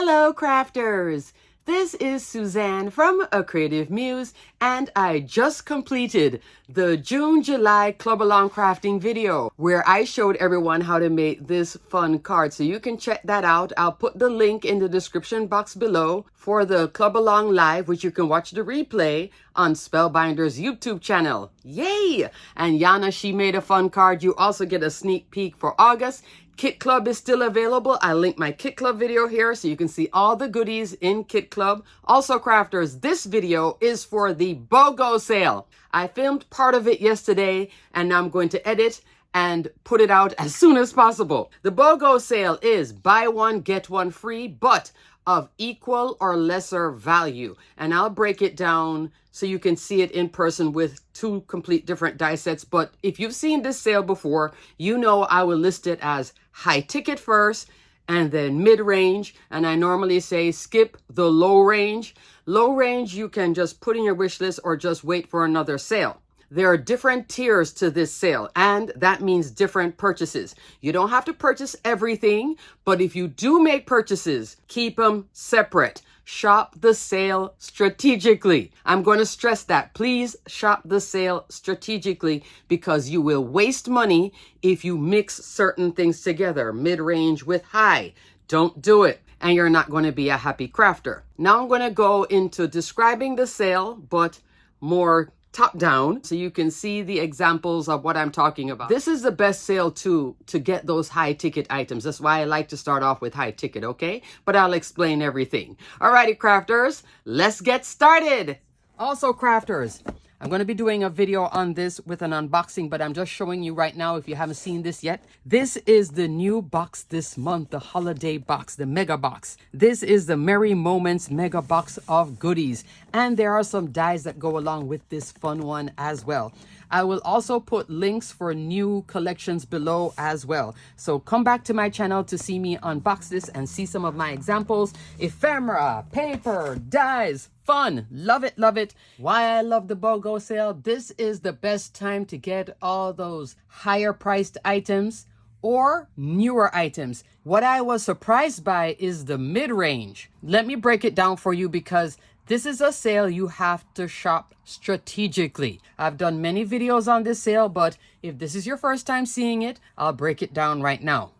Hello, crafters! This is Suzanne from A Creative Muse, and I just completed the June-July Club Along crafting video where I showed everyone how to make this fun card. So you can check that out. I'll put the link in the description box below for the Club Along Live, which you can watch the replay on Spellbinders YouTube channel. Yay! And Yana, she made a fun card. You also get a sneak peek for August. Kit Club is still available. I linked my Kit Club video here so you can see all the goodies in Kit Club. Also, crafters, this video is for the BOGO sale. I filmed part of it yesterday and now I'm going to edit and put it out as soon as possible. The BOGO sale is buy one, get one free, but of equal or lesser value. And I'll break it down so you can see it in person with two complete different die sets. But if you've seen this sale before, you know I will list it as high ticket first and then mid-range. And I normally say skip the low range. Low range you can just put in your wish list or just wait for another sale. There are different tiers to this sale, and that means different purchases. You don't have to purchase everything, but if you do make purchases, keep them separate. Shop the sale strategically. I'm going to stress that. Please shop the sale strategically because you will waste money if you mix certain things together, mid-range with high. Don't do it, and you're not going to be a happy crafter. Now I'm going to go into describing the sale, but more top down so you can see the examples of what I'm talking about. This is the best sale to get those high ticket items. That's why I like to start off with high ticket, okay? But I'll explain everything. Alrighty, crafters, let's get started. Also, crafters, I'm going to be doing a video on this with an unboxing, but I'm just showing you right now if you haven't seen this yet. This is the new box this month, the holiday box, the mega box. This is the Merry Moments mega box of goodies. And there are some dies that go along with this fun one as well. I will also put links for new collections below as well. So come back to my channel to see me unbox this and see some of my examples. Ephemera, paper, dies, fun. Love it, love it. Why I love the BOGO sale. This is the best time to get all those higher priced items or newer items. What I was surprised by is the mid-range. Let me break it down for you because this is a sale you have to shop strategically. I've done many videos on this sale, but if this is your first time seeing it, I'll break it down right now.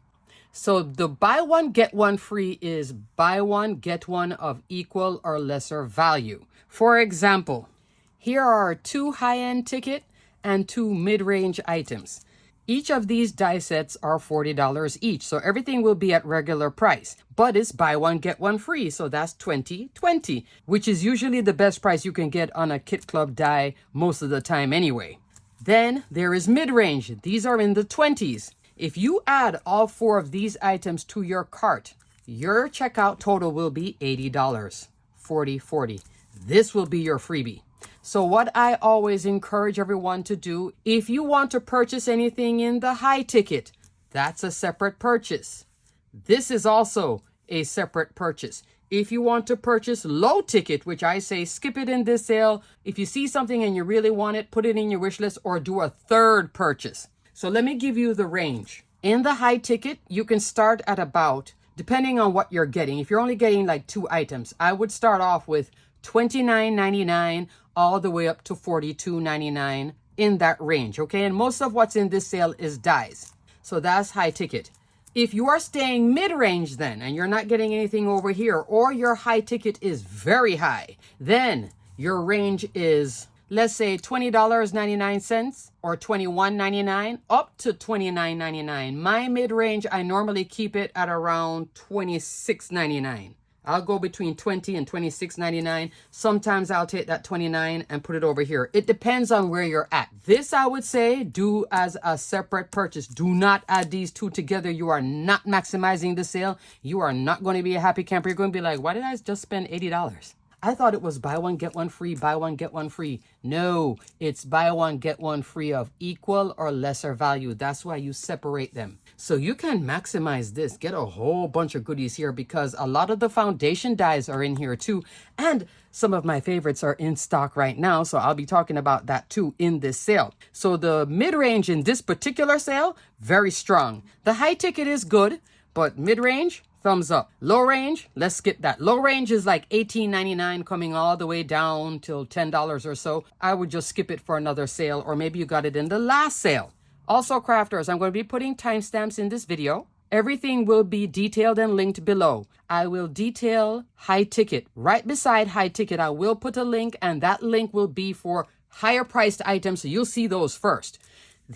So the buy one, get one free is buy one, get one of equal or lesser value. For example, here are two high-end ticket and two mid-range items. Each of these die sets are $40 each, so everything will be at regular price. But it's buy one, get one free, so that's $20, which is usually the best price you can get on a Kit Club die most of the time anyway. Then there is mid-range. These are in the 20s. If you add all four of these items to your cart, your checkout total will be $80. 40. This will be your freebie. So what I always encourage everyone to do, if you want to purchase anything in the high ticket, that's a separate purchase. This is also a separate purchase. If you want to purchase low ticket, which I say skip it in this sale, if you see something and you really want it, put it in your wish list or do a third purchase. So let me give you the range. In the high ticket, you can start at about, depending on what you're getting. If you're only getting like two items, I would start off with $29.99 all the way up to $42.99 in that range, okay? And most of what's in this sale is dies. So that's high ticket. If you are staying mid-range then, and you're not getting anything over here, or your high ticket is very high, then your range is, let's say $20.99 or $21.99 up to $29.99. My mid-range, I normally keep it at around $26.99. I'll go between $20 and $26.99. Sometimes I'll take that $29 and put it over here. It depends on where you're at. This I would say do as a separate purchase. Do not add these two together. You are not maximizing the sale. You are not going to be a happy camper. You're going to be like, why did I just spend $80? I thought it was buy one, get one free, buy one, get one free. No, it's buy one, get one free of equal or lesser value. That's why you separate them. So you can maximize this, get a whole bunch of goodies here because a lot of the foundation dies are in here too. And some of my favorites are in stock right now. So I'll be talking about that too in this sale. So the mid-range in this particular sale, very strong. The high ticket is good, but mid-range, Thumbs up. Low range, let's skip that. Low range is like $18.99 coming all the way down till $10 or so. I would just skip it for another sale, or maybe you got it in the last sale. Also, crafters, I'm going to be putting timestamps in this video. Everything will be detailed and linked below. I will detail high ticket. Right beside high ticket, I will put a link, and that link will be for higher priced items, so you'll see those first.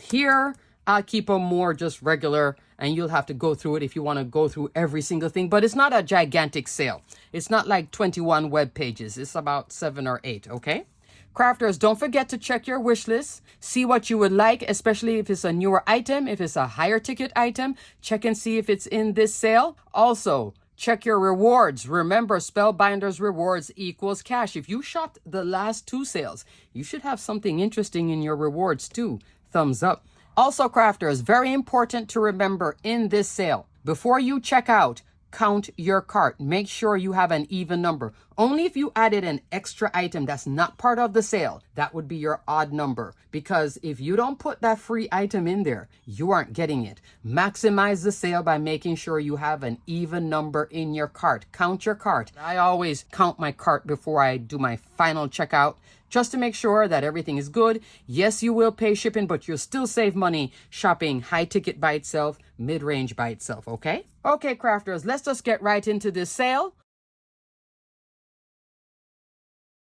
Here, I'll keep them more just regular, and you'll have to go through it if you want to go through every single thing. But it's not a gigantic sale. It's not like 21 web pages. It's about 7 or 8, okay? Crafters, don't forget to check your wish list. See what you would like, especially if it's a newer item, if it's a higher ticket item. Check and see if it's in this sale. Also, check your rewards. Remember, Spellbinders rewards equals cash. If you shopped the last 2 sales, you should have something interesting in your rewards too. Thumbs up. Also, crafters, very important to remember in this sale, before you check out, count your cart. Make sure you have an even number. Only if you added an extra item that's not part of the sale, that would be your odd number. Because if you don't put that free item in there, you aren't getting it. Maximize the sale by making sure you have an even number in your cart. Count your cart. I always count my cart before I do my final checkout, just to make sure that everything is good. Yes, you will pay shipping, but you'll still save money shopping high ticket by itself, mid-range by itself, okay? Okay, crafters, let's just get right into this sale.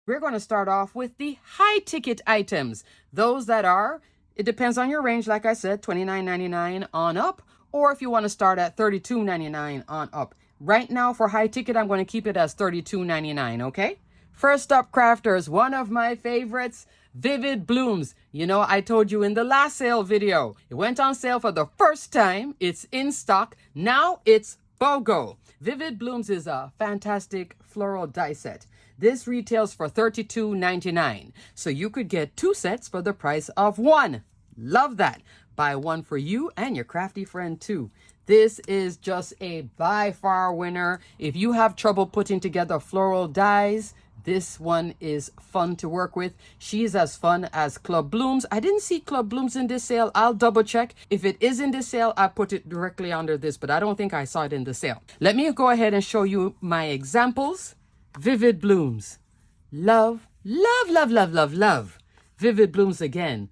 We're going to start off with the high ticket items. Those that are, it depends on your range, like I said, $29.99 on up, or if you want to start at $32.99 on up. Right now for high ticket, I'm going to keep it as $32.99, okay? First up, crafters, one of my favorites, Vivid Blooms. You know, I told you in the last sale video, it went on sale for the first time. It's in stock. Now it's BOGO. Vivid Blooms is a fantastic floral die set. This retails for $32.99. So you could get 2 sets for the price of 1. Love that. Buy one for you and your crafty friend too. This is just a by far winner. If you have trouble putting together floral dies, this one is fun to work with. She's as fun as Club Blooms. I didn't see Club Blooms in this sale. I'll double check. If it is in this sale, I put it directly under this, but I don't think I saw it in the sale. Let me go ahead and show you my examples. Vivid Blooms. Love, love, love, love, love, love. Vivid Blooms again.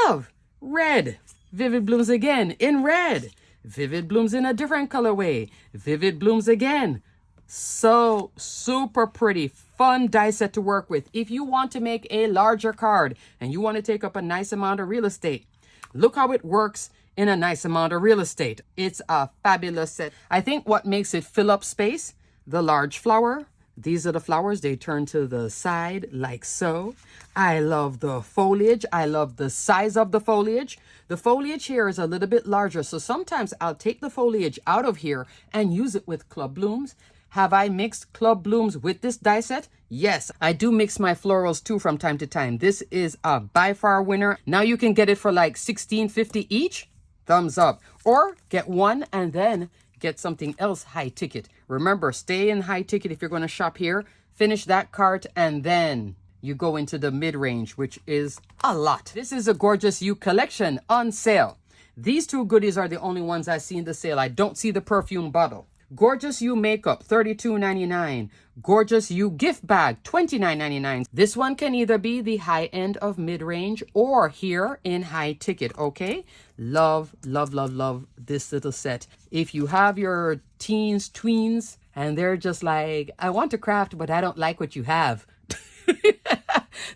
Love. Red. Vivid Blooms again in red. Vivid Blooms in a different colorway. Vivid Blooms again. So super pretty, fun die set to work with. If you want to make a larger card and you want to take up a nice amount of real estate, look how it works in a nice amount of real estate. It's a fabulous set. I think what makes it fill up space, the large flower. These are the flowers. They turn to the side like so. I love the foliage. I love the size of the foliage. The foliage here is a little bit larger, so sometimes I'll take the foliage out of here and use it with Club Blooms. Have I mixed Club Blooms with this die set? Yes, I do mix my florals too from time to time. This is a by far winner. Now you can get it for like $16.50 each. Thumbs up. Or get one and then get something else high ticket. Remember, stay in high ticket if you're going to shop here. Finish that cart and then you go into the mid-range, which is a lot. This is a Gorgeous You collection on sale. These 2 goodies are the only ones I see in the sale. I don't see the perfume bottle. Gorgeous You makeup, $32.99. Gorgeous You gift bag, $29.99. This one can either be the high end of mid-range or here in high ticket, okay? Love, love, love, love this little set. If you have your teens, tweens, and they're just like, I want to craft, but I don't like what you have.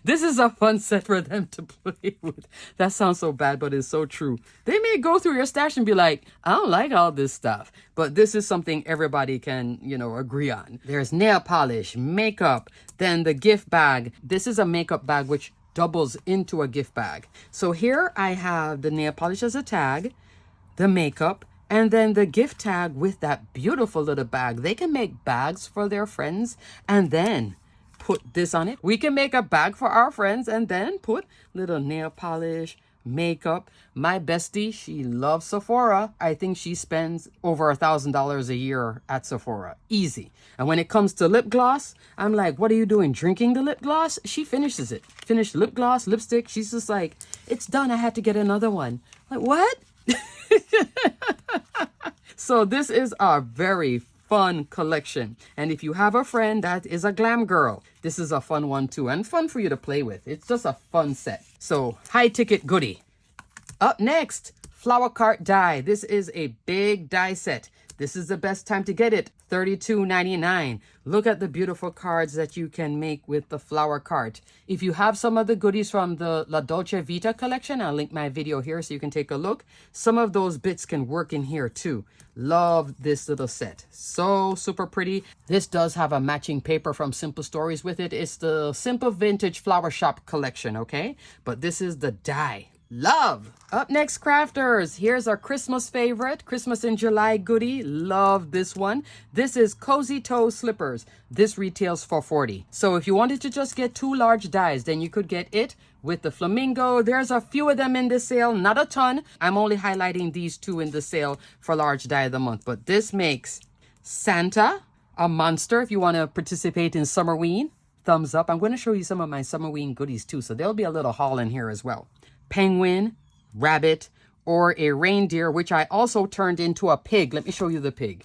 This is a fun set for them to play with. That sounds so bad, but it's so true. They may go through your stash and be like, I don't like all this stuff. But this is something everybody can, agree on. There's nail polish, makeup, then the gift bag. This is a makeup bag which doubles into a gift bag. So here I have the nail polish as a tag, the makeup, and then the gift tag with that beautiful little bag. They can make bags for their friends and then put this on it. We can make a bag for our friends and then put little nail polish, makeup. My bestie, she loves Sephora. I think she spends over $1,000 a year at Sephora. Easy. And when it comes to lip gloss, I'm like, what are you doing? Drinking the lip gloss? She finishes it. Finished lip gloss, lipstick. She's just like, it's done. I had to get another one. Like, what? So this is a very fun collection. And if you have a friend that is a glam girl, this is a fun one too, and fun for you to play with. It's just a fun set. So high ticket goodie. Up next, flower cart die. This is a big die set. This is the best time to get it, $32.99. Look at the beautiful cards that you can make with the flower cart. If you have some of the goodies from the La Dolce Vita collection, I'll link my video here so you can take a look. Some of those bits can work in here too. Love this little set. So super pretty. This does have a matching paper from Simple Stories with it. It's the Simple Vintage Flower Shop collection, okay? But this is the die. Love. Up next, crafters, here's our Christmas favorite, Christmas in July goodie. Love this one. This is Cozy Toe Slippers. This retails for $40. So if you wanted to just get 2 large dies, then you could get it with the flamingo. There's a few of them in the sale, not a ton. I'm only highlighting these 2 in the sale for large die of the month, but this makes Santa a monster if you want to participate in Summerween. Thumbs up. I'm going to show you some of my Summerween goodies too, so there'll be a little haul in here as well. Penguin, rabbit, or a reindeer, which I also turned into a pig. Let me show you the pig.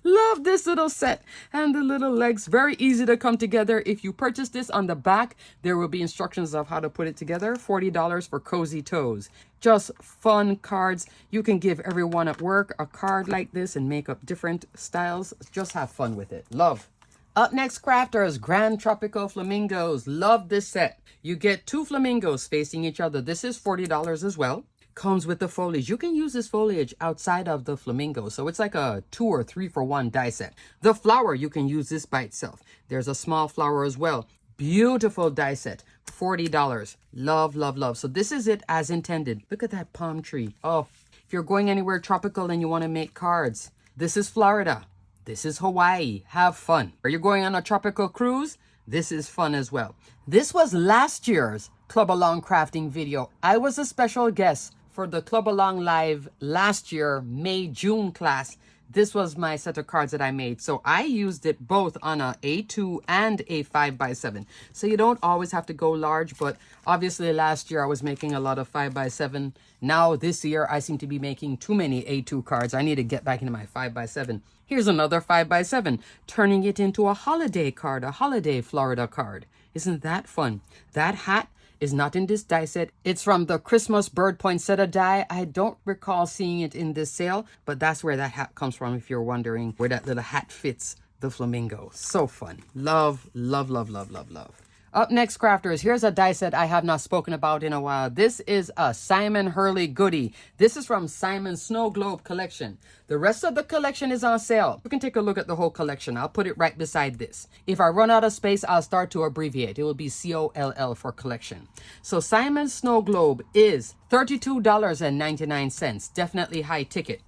Love this little set and the little legs. Very easy to come together. If you purchase this, on the back, there will be instructions of how to put it together. $40 for Cozy Toes. Just fun cards. You can give everyone at work a card like this and make up different styles. Just have fun with it. Love. Up next, crafters, Grand Tropical Flamingos. Love this set. You get 2 flamingos facing each other. This is $40 as well. Comes with the foliage. You can use this foliage outside of the flamingo. So it's like a 2 or 3 for 1 die set. The flower, you can use this by itself. There's a small flower as well. Beautiful die set. $40. Love, love, love. So this is it as intended. Look at that palm tree. Oh, if you're going anywhere tropical and you want to make cards, this is Florida. This is Hawaii. Have fun. Are you going on a tropical cruise? This is fun as well. This was last year's Club Along crafting video. I was a special guest for the Club Along Live last year, May-June class. This was my set of cards that I made. So I used it both on a A2 and a 5x7. So you don't always have to go large, but obviously last year I was making a lot of 5x7. Now this year I seem to be making too many A2 cards. I need to get back into my 5x7. Here's another 5x7, turning it into a holiday card, a holiday Florida card. Isn't that fun? That hat is not in this die set. It's from the Christmas bird poinsettia die. I don't recall seeing it in this sale, but that's where that hat comes from if you're wondering where that little hat fits the flamingo. So fun. Love, love, love, love, love, love. Up next, crafters, here's a die set I have not spoken about in a while. This is a Simon Hurley goodie. This is from Simon's Snow Globe collection. The rest of the collection is on sale. You can take a look at the whole collection. I'll put it right beside this. If I run out of space, I'll start to abbreviate. It will be COLL for collection. So Simon's Snow Globe is $32.99. Definitely high ticket.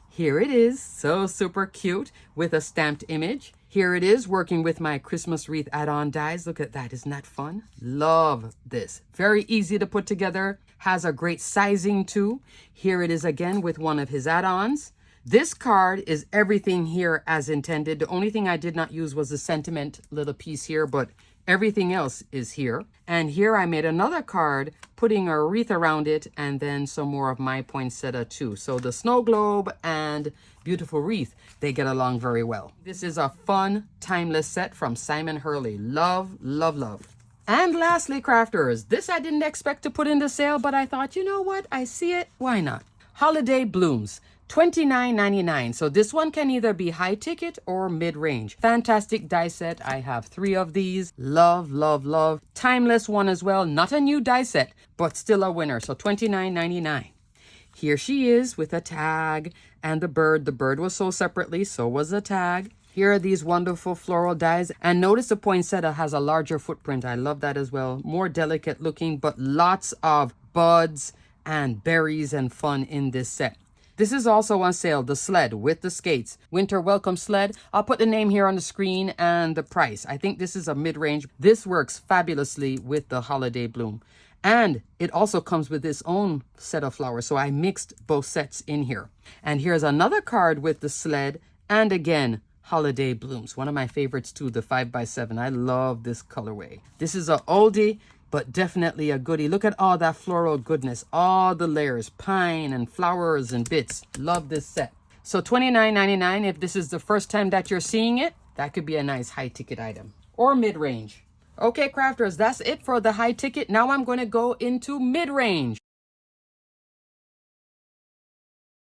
Here it is, so super cute with a stamped image. Here it is, working with my Christmas wreath add-on dies. Look at that, isn't that fun? Love this. Very easy to put together, has a great sizing too. Here it is again with one of his add-ons. This card is everything here as intended. The only thing I did not use was the sentiment little piece here, but everything else is here. And here I made another card, putting a wreath around it, and then some more of my poinsettia too. So the snow globe and beautiful wreath, they get along very well. This is a fun, timeless set from Simon Hurley. Love, love, love. And lastly, crafters, this I didn't expect to put in the sale, but I thought, you know what? I see it. Why not? Holiday Blooms. $29.99. So this one can either be high ticket or mid-range. Fantastic die set. I have 3 of these. Love, love, love. Timeless one as well. Not a new die set, but still a winner. So $29.99. Here she is with a tag and the bird. The bird was sold separately, so was the tag. Here are these wonderful floral dies. And notice the poinsettia has a larger footprint. I love that as well. More delicate looking, but lots of buds and berries and fun in this set. This is also on sale, the sled with the skates. Winter Welcome Sled. I'll put the name here on the screen and the price. I think this is a mid-range. This works fabulously with the Holiday Bloom. And it also comes with its own set of flowers. So I mixed both sets in here. And here's another card with the sled. And again, Holiday Blooms. One of my favorites too, the 5x7. I love this colorway. This is a oldie, but definitely a goodie. Look at all that floral goodness, all the layers, pine and flowers and bits. Love this set. So $29.99, if this is the first time that you're seeing it, that could be a nice high ticket item or mid-range. Okay, crafters, that's it for the high ticket. Now I'm going to go into mid-range.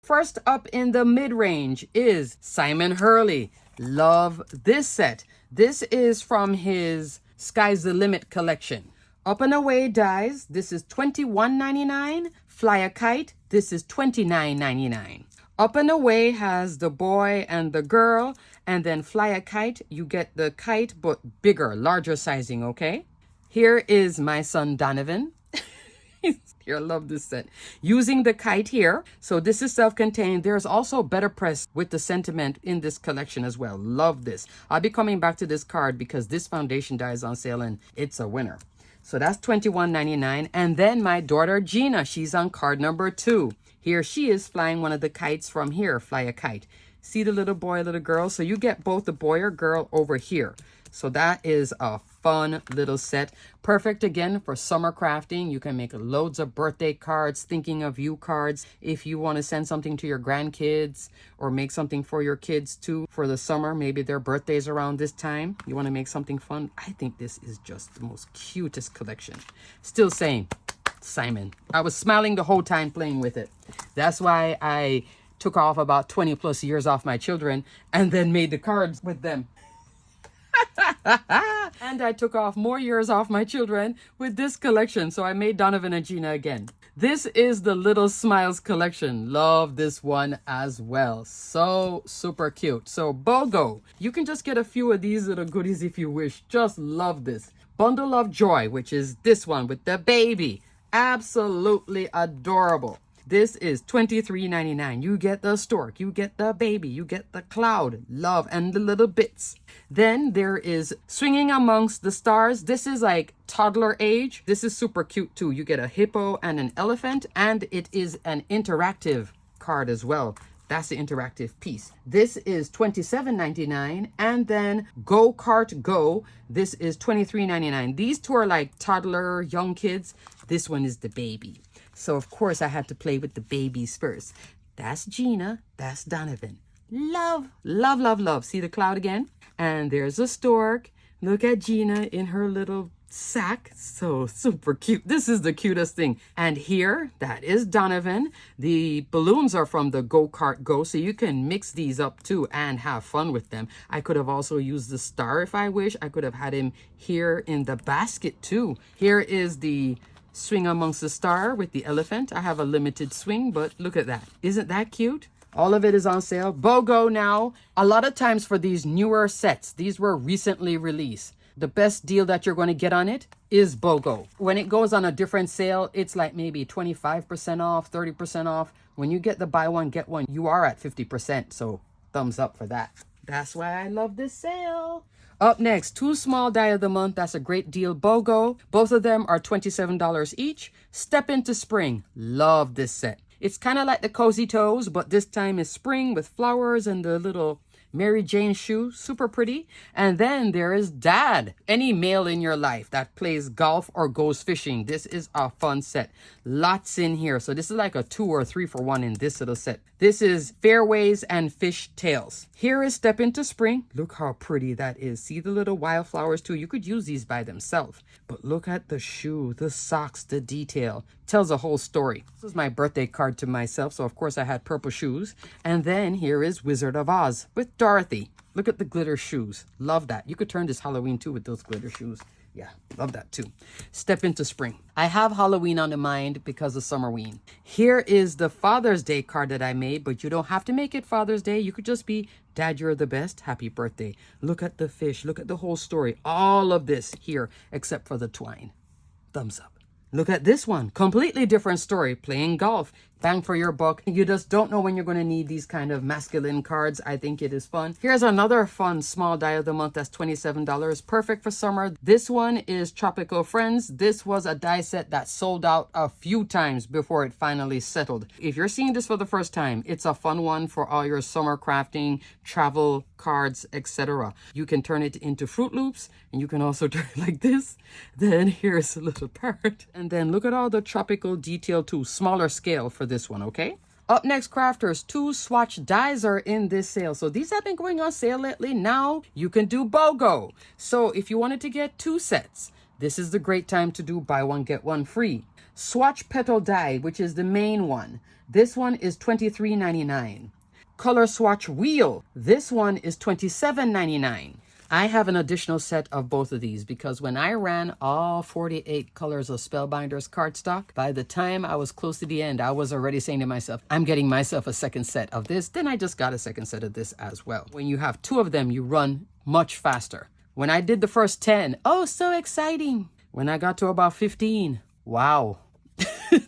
First up in the mid-range is Simon Hurley. Love this set. This is from his Sky's the Limit collection. Up and Away dies. This is $21.99. Fly a Kite. This is $29.99. Up and Away has the boy and the girl, and then Fly a Kite, you get the kite, but bigger, larger sizing, okay? Here is my son Donovan. Here, I love this set. Using the kite here. So this is self-contained. There's also Better Press with the sentiment in this collection as well. Love this. I'll be coming back to this card because this foundation die is on sale and it's a winner. So that's $21.99. And then my daughter Gina, she's on card number 2. Here she is flying one of the kites from here, Fly a Kite. See the little boy, little girl? So you get both the boy or girl over here. So that is a fun little set. Perfect again for summer crafting. You can make loads of birthday cards, thinking of you cards. If you want to send something to your grandkids or make something for your kids too for the summer, maybe their birthdays around this time, you want to make something fun. I think this is just the most cutest collection. Still saying, Simon. I was smiling the whole time playing with it. That's why I took off about 20 plus years off my children and then made the cards with them. And I took off more years off my children with this collection. So I made Donovan and Gina again. This is the Little Smiles collection. Love this one as well. So super cute. So BOGO. You can just get a few of these little goodies if you wish. Just love this. Bundle of Joy, which is this one with the baby. Absolutely adorable. This is $23.99. You get the stork, you get the baby, you get the cloud, love, and the little bits. Then there is Swinging Amongst the Stars. This is like toddler age. This is super cute too. You get a hippo and an elephant, and it is an interactive card as well. That's the interactive piece. This is $27.99. And then Go Kart Go. This is $23.99. These two are like toddler, young kids. This one is the baby. So, of course, I had to play with the babies first. That's Gina. That's Donovan. Love, love, love, love. See the cloud again? And there's a stork. Look at Gina in her little sack. So super cute. This is the cutest thing. And here, that is Donovan. The balloons are from the Go Kart Go, so you can mix these up too and have fun with them. I could have also used the star if I wish. I could have had him here in the basket too. Here is the Swing Amongst the Star with the elephant. I have a limited swing, but look at that. Isn't that cute? All of it is on sale. BOGO now. A lot of times for these newer sets, these were recently released. The best deal that you're going to get on it is BOGO. When it goes on a different sale, it's like maybe 25% off, 30% off. When you get the buy one, get one, you are at 50%. So thumbs up for that. That's why I love this sale. Up next, 2 small die of the month. That's a great deal. BOGO. Both of them are $27 each. Step into Spring. Love this set. It's kind of like the Cozy Toes, but this time is spring with flowers and the little Mary Jane shoe. Super pretty. And then there is Dad. Any male in your life that plays golf or goes fishing, this is a fun set. Lots in here. So this is like a 2 or 3 for 1 in this little set. This is Fairways and Fish Tails. Here is Step into Spring. Look how pretty that is. See the little wildflowers too. You could use these by themselves. But look at the shoe, the socks, the detail. Tells a whole story. This is my birthday card to myself. So of course I had purple shoes. And then here is Wizard of Oz with Dorothy. Look at the glitter shoes. Love that. You could turn this Halloween too with those glitter shoes. Yeah, love that too. Step into Spring. I have Halloween on the mind because of Summerween. Here is the Father's Day card that I made, but you don't have to make it Father's Day. You could just be, Dad, you're the best. Happy birthday. Look at the fish. Look at the whole story. All of this here, except for the twine. Thumbs up. Look at this one. Completely different story. Playing golf. Bang for your buck. You just don't know when you're going to need these kind of masculine cards. I think it is fun. Here's another fun small die of the month. That's $27. Perfect for summer. This one is Tropical Friends. This was a die set that sold out a few times before it finally settled. If you're seeing this for the first time, it's a fun one for all your summer crafting, travel cards, etc. You can turn it into Fruit Loops, and you can also turn it like this. Then here's a little parrot. And then look at all the tropical detail too. Smaller scale for this one, okay? Up next, crafters, 2 swatch dies are in this sale. So these have been going on sale lately. Now you can do BOGO. So if you wanted to get 2 sets, this is the great time to do buy one, get one free. Swatch petal die, which is the main one. This one is $23.99. Color swatch wheel. This one is $27.99. I have an additional set of both of these because when I ran all 48 colors of Spellbinders cardstock, by the time I was close to the end, I was already saying to myself, I'm getting myself a second set of this. Then I just got a second set of this as well. When you have 2 of them, you run much faster. When I did the first 10, oh, so exciting. When I got to about 15, wow.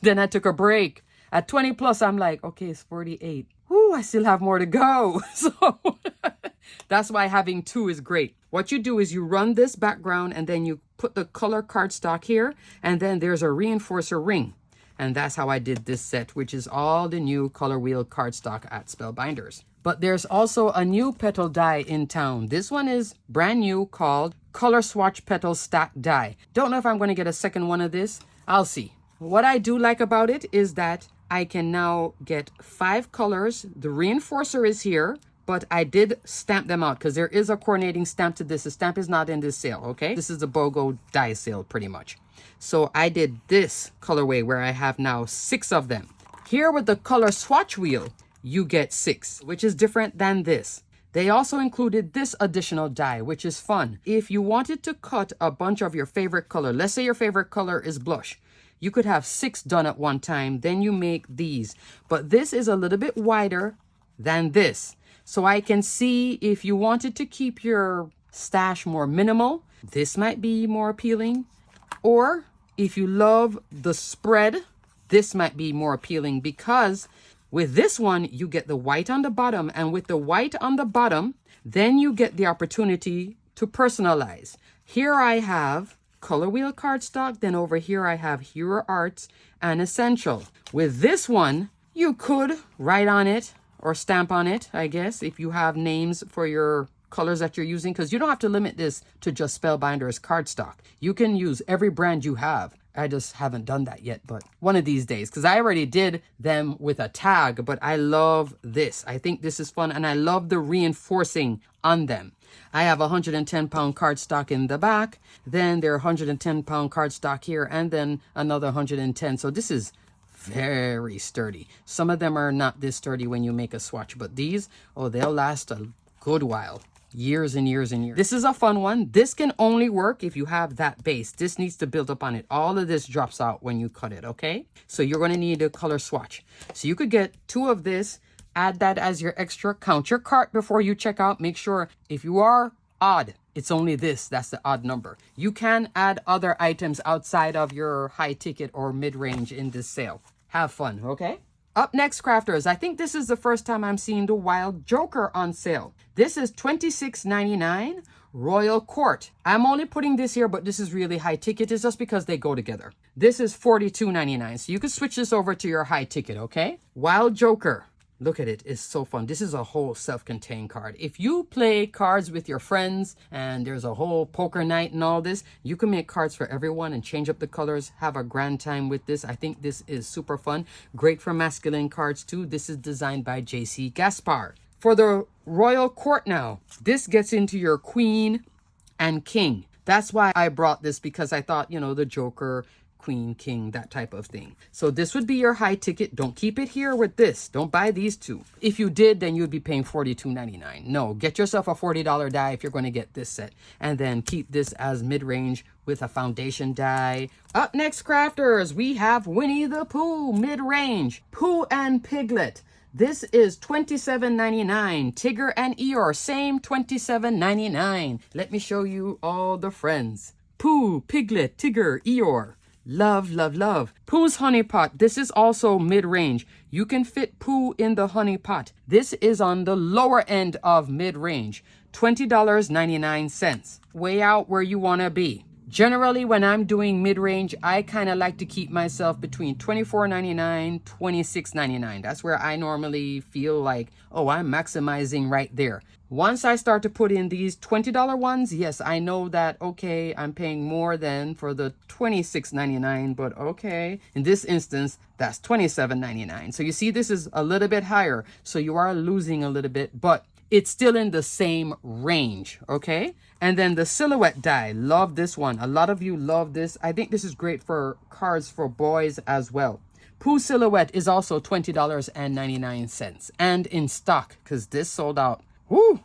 Then I took a break. At 20 plus, I'm like, okay, it's 48. Ooh, I still have more to go. So that's why having 2 is great. What you do is you run this background and then you put the color cardstock here, and then there's a reinforcer ring. And that's how I did this set, which is all the new color wheel cardstock at Spellbinders. But there's also a new petal die in town. This one is brand new, called Color Swatch Petal Stack Die. Don't know if I'm going to get a second one of this. I'll see. What I do like about it is that I can now get 5 colors. The reinforcer is here, but I did stamp them out because there is a coordinating stamp to this. The stamp is not in this sale, okay? This is the BOGO die sale pretty much. So I did this colorway where I have now 6 of them. Here with the color swatch wheel, you get 6, which is different than this. They also included this additional die, which is fun. If you wanted to cut a bunch of your favorite color, let's say your favorite color is blush, you could have 6 done at one time, then you make these. But this is a little bit wider than this. So I can see if you wanted to keep your stash more minimal, this might be more appealing. Or if you love the spread, this might be more appealing because with this one, you get the white on the bottom, and with the white on the bottom, then you get the opportunity to personalize. Here I have color wheel cardstock, then over here I have Hero Arts and Essential. With this one, you could write on it or stamp on it, I guess, if you have names for your colors that you're using, because you don't have to limit this to just Spellbinders cardstock. You can use every brand you have. I just haven't done that yet, but one of these days, because I already did them with a tag, but I love this. I think this is fun, and I love the reinforcing on them. I have 110-pound cardstock in the back, then there are 110-pound cardstock here, and then another 110. So this is very sturdy. Some of them are not this sturdy when you make a swatch, but these, oh, they'll last a good while. Years and years and years. This is a fun one. This can only work if you have that base. This needs to build up on it. All of this drops out when you cut it, okay? So you're going to need a color swatch. So you could get 2 of this, add that as your extra. Count your cart before you check out. Make sure if you are odd, it's only this. That's the odd number. You can add other items outside of your high ticket or mid-range in this sale. Have fun, okay? Up next, crafters, I think this is the first time I'm seeing the Wild Joker on sale. This is $26.99 Royal Court. I'm only putting this here, but this is really high ticket. It's just because they go together. This is $42.99. So you can switch this over to your high ticket, okay? Wild Joker. Look at it. It's so fun. This is a whole self-contained card. If you play cards with your friends and there's a whole poker night and all this, you can make cards for everyone and change up the colors. Have a grand time with this. I think this is super fun. Great for masculine cards too. This is designed by J.C. Gaspar. For the Royal Court now, this gets into your Queen and King. That's why I brought this, because I thought, you know, the Joker, Queen, King, that type of thing. So this would be your high ticket. Don't keep it here with this. Don't buy these 2. If you did, then you'd be paying $42.99. No, get yourself a $40 die if you're going to get this set. And then keep this as mid-range with a foundation die. Up next, crafters, we have Winnie the Pooh mid-range. Pooh and Piglet. This is $27.99. Tigger and Eeyore, same $27.99. Let me show you all the friends. Pooh, Piglet, Tigger, Eeyore. Love, love, love. Pooh's Honey Pot. This is also mid-range. You can fit Pooh in the honey pot. This is on the lower end of mid-range. $20.99. Way out where you want to be. Generally, when I'm doing mid-range, I kind of like to keep myself between $24.99, $26.99. That's where I normally feel like, oh, I'm maximizing right there. Once I start to put in these $20 ones, yes, I know that, okay, I'm paying more than for the $26.99, but okay, in this instance, that's $27.99. So you see, this is a little bit higher, so you are losing a little bit, but it's still in the same range, okay? And then the silhouette die, love this one. A lot of you love this. I think this is great for cards for boys as well. Pooh Silhouette is also $20.99 and in stock because this sold out. Woo!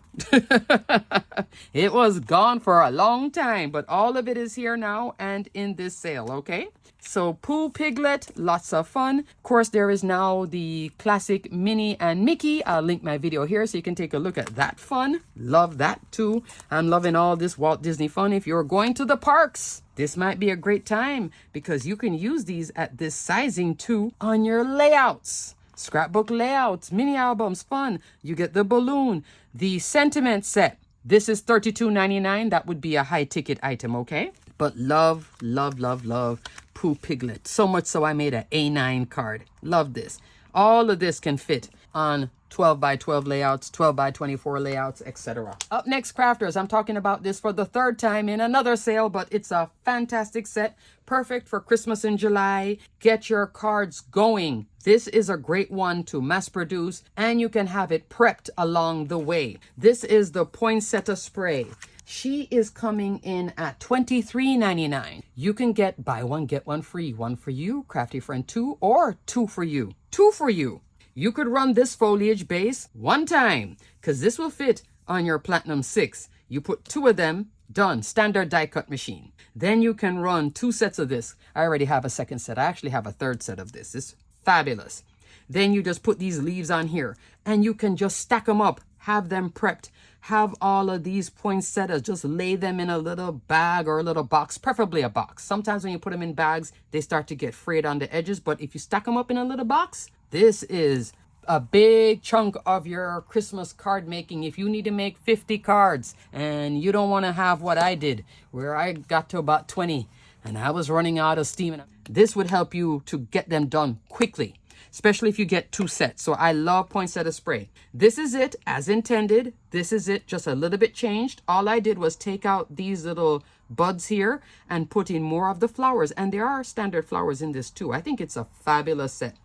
It was gone for a long time, but all of it is here now and in this sale, okay? So Pooh Piglet, lots of fun. Of course, there is now the classic Minnie and Mickey. I'll link my video here so you can take a look at that fun. Love that too. I'm loving all this Walt Disney fun. If you're going to the parks, this might be a great time because you can use these at this sizing too on your layouts. Scrapbook layouts, mini albums, fun. You get the balloon, the sentiment set. This is $32.99. That would be a high ticket item, okay? But love, love, love, love Pooh Piglet. So much so I made an A9 card. Love this. All of this can fit on 12 by 12 layouts, 12 by 24 layouts, etc. Up next, crafters. I'm talking about this for the third time in another sale, but it's a fantastic set. Perfect for Christmas in July. Get your cards going. This is a great one to mass produce, and you can have it prepped along the way. This is the poinsettia spray. She is coming in at $23.99. You can get buy one, get one free. One for you, Crafty Friend 2, or two for you. Two for you. You could run this foliage base one time because this will fit on your Platinum 6. You put two of them, done, standard die cut machine. Then you can run two sets of this. I already have a second set. I actually have a third set of this. It's fabulous. Then you just put these leaves on here and you can just stack them up, have them prepped, have all of these poinsettias, just lay them in a little bag or a little box, preferably a box. Sometimes when you put them in bags, they start to get frayed on the edges, but if you stack them up in a little box, this is a big chunk of your Christmas card making. If you need to make 50 cards and you don't want to have what I did, where I got to about 20 and I was running out of steam, this would help you to get them done quickly, especially if you get two sets. So I love poinsettia spray. This is it as intended. This is it, just a little bit changed. All I did was take out these little buds here and put in more of the flowers. And there are standard flowers in this too. I think it's a fabulous set.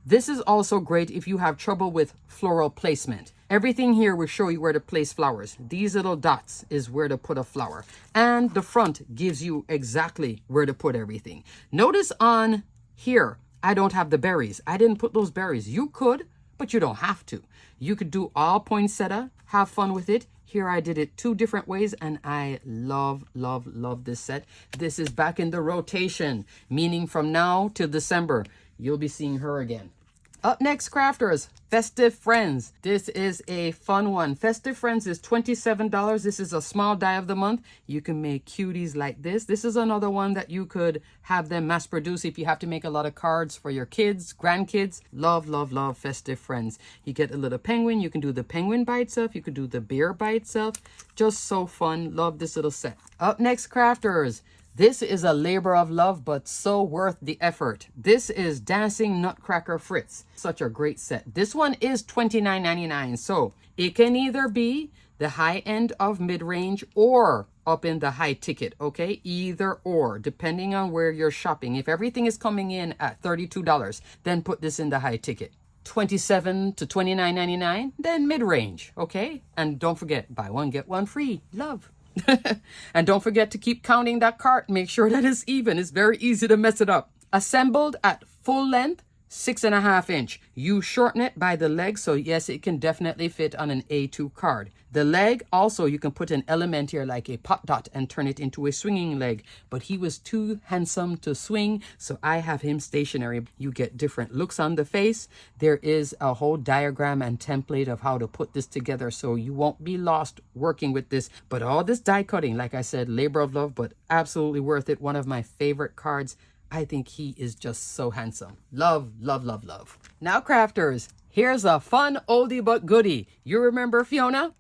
This is also great if you have trouble with floral placement. Everything here will show you where to place flowers. These little dots is where to put a flower. And the front gives you exactly where to put everything. Notice on here, I don't have the berries. I didn't put those berries. You could, but you don't have to. You could do all poinsettia, have fun with it. Here I did it two different ways and I love, love, love this set. This is back in the rotation, meaning from now till December, you'll be seeing her again. Up next, crafters, Festive Friends. This is a fun one. Festive Friends is $27. This is a small die of the month. You can make cuties like this. This is another one that you could have them mass produce if you have to make a lot of cards for your kids, grandkids. Love, love, love Festive Friends. You get a little penguin. You can do the penguin by itself. You could do the bear by itself. Just so fun. Love this little set. Up next, crafters. This is a labor of love, but so worth the effort. This is Dancing Nutcracker Fritz. Such a great set. This one is $29.99. So it can either be the high end of mid-range or up in the high ticket, okay? Either or, depending on where you're shopping. If everything is coming in at $32, then put this in the high ticket. $27 to $29.99, then mid-range, okay? And don't forget, buy one, get one free. Love. And don't forget to keep counting that cart. Make sure that it's even. It's very easy to mess it up. Assembled at full length, 6.5 inch. You shorten it by the leg, so yes, it can definitely fit on an A2 card. The leg, also, you can put an element here like a pot dot and turn it into a swinging leg. But he was too handsome to swing, so I have him stationary. You get different looks on the face. There is a whole diagram and template of how to put this together, so you won't be lost working with this. But all this die cutting, like I said, labor of love, but absolutely worth it. One of my favorite cards. I think he is just so handsome. Love, love, love, love. Now, crafters, here's a fun oldie but goodie. You remember Fiona?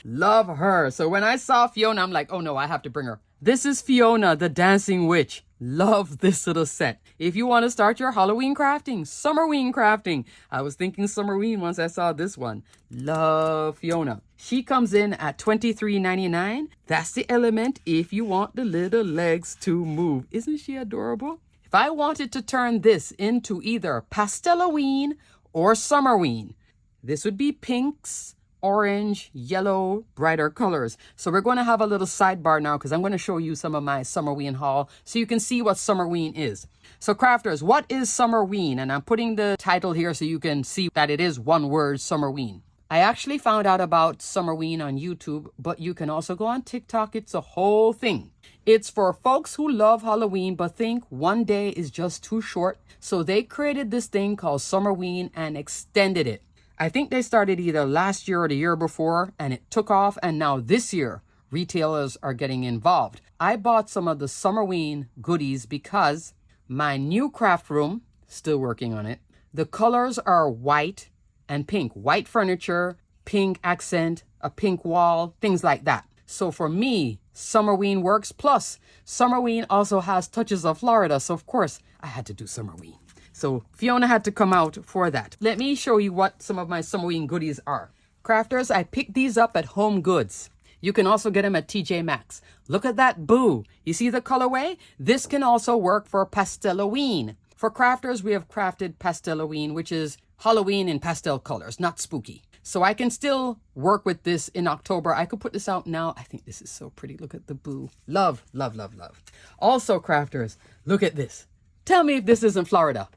Love her. So when I saw Fiona, I'm like, oh no, I have to bring her. This is Fiona, the dancing witch. Love this little set. If you want to start your Halloween crafting, Summerween crafting. I was thinking Summerween once I saw this one. Love Fiona. She comes in at $23.99. That's the element if you want the little legs to move. Isn't she adorable? If I wanted to turn this into either Pasteloween or Summerween, this would be pinks, orange, yellow, brighter colors. So we're going to have a little sidebar now because I'm going to show you some of my Summerween haul so you can see what Summerween is. So crafters, what is Summerween? And I'm putting the title here so you can see that it is one word, Summerween. I actually found out about Summerween on YouTube, but you can also go on TikTok. It's a whole thing. It's for folks who love Halloween but think one day is just too short. So they created this thing called Summerween and extended it. I think they started either last year or the year before, and it took off, and now this year, retailers are getting involved. I bought some of the Summerween goodies because my new craft room, still working on it, the colors are white and pink. White furniture, pink accent, a pink wall, things like that. So for me, Summerween works. Plus, Summerween also has touches of Florida, so of course, I had to do Summerween. So Fiona had to come out for that. Let me show you what some of my Summerween goodies are. Crafters, I picked these up at Home Goods. You can also get them at TJ Maxx. Look at that boo. You see the colorway? This can also work for Pasteloween. For crafters, we have crafted Pasteloween, which is Halloween in pastel colors, not spooky. So I can still work with this in October. I could put this out now. I think this is so pretty. Look at the boo. Love, love, love, love. Also, crafters, look at this. Tell me if this isn't Florida.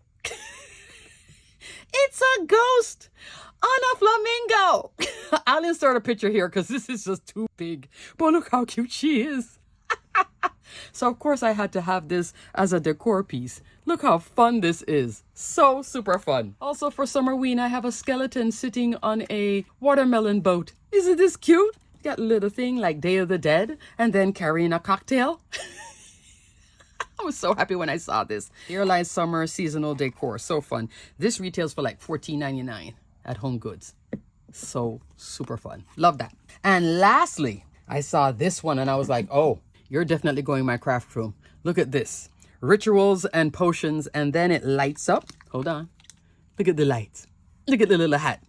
It's a ghost on a flamingo. I'll insert a picture here because this is just too big. But look how cute she is. So, of course, I had to have this as a decor piece. Look how fun this is. So super fun. Also, for Summerween, I have a skeleton sitting on a watermelon boat. Isn't this cute? Got a little thing like Day of the Dead and then carrying a cocktail. I was so happy when I saw this. Here lies summer seasonal decor. So fun. This retails for like $14.99 at Home Goods. So super fun. Love that. And lastly, I saw this one and I was like, oh, you're definitely going my craft room. Look at this. Rituals and potions. And then it lights up. Hold on. Look at the lights. Look at the little hat.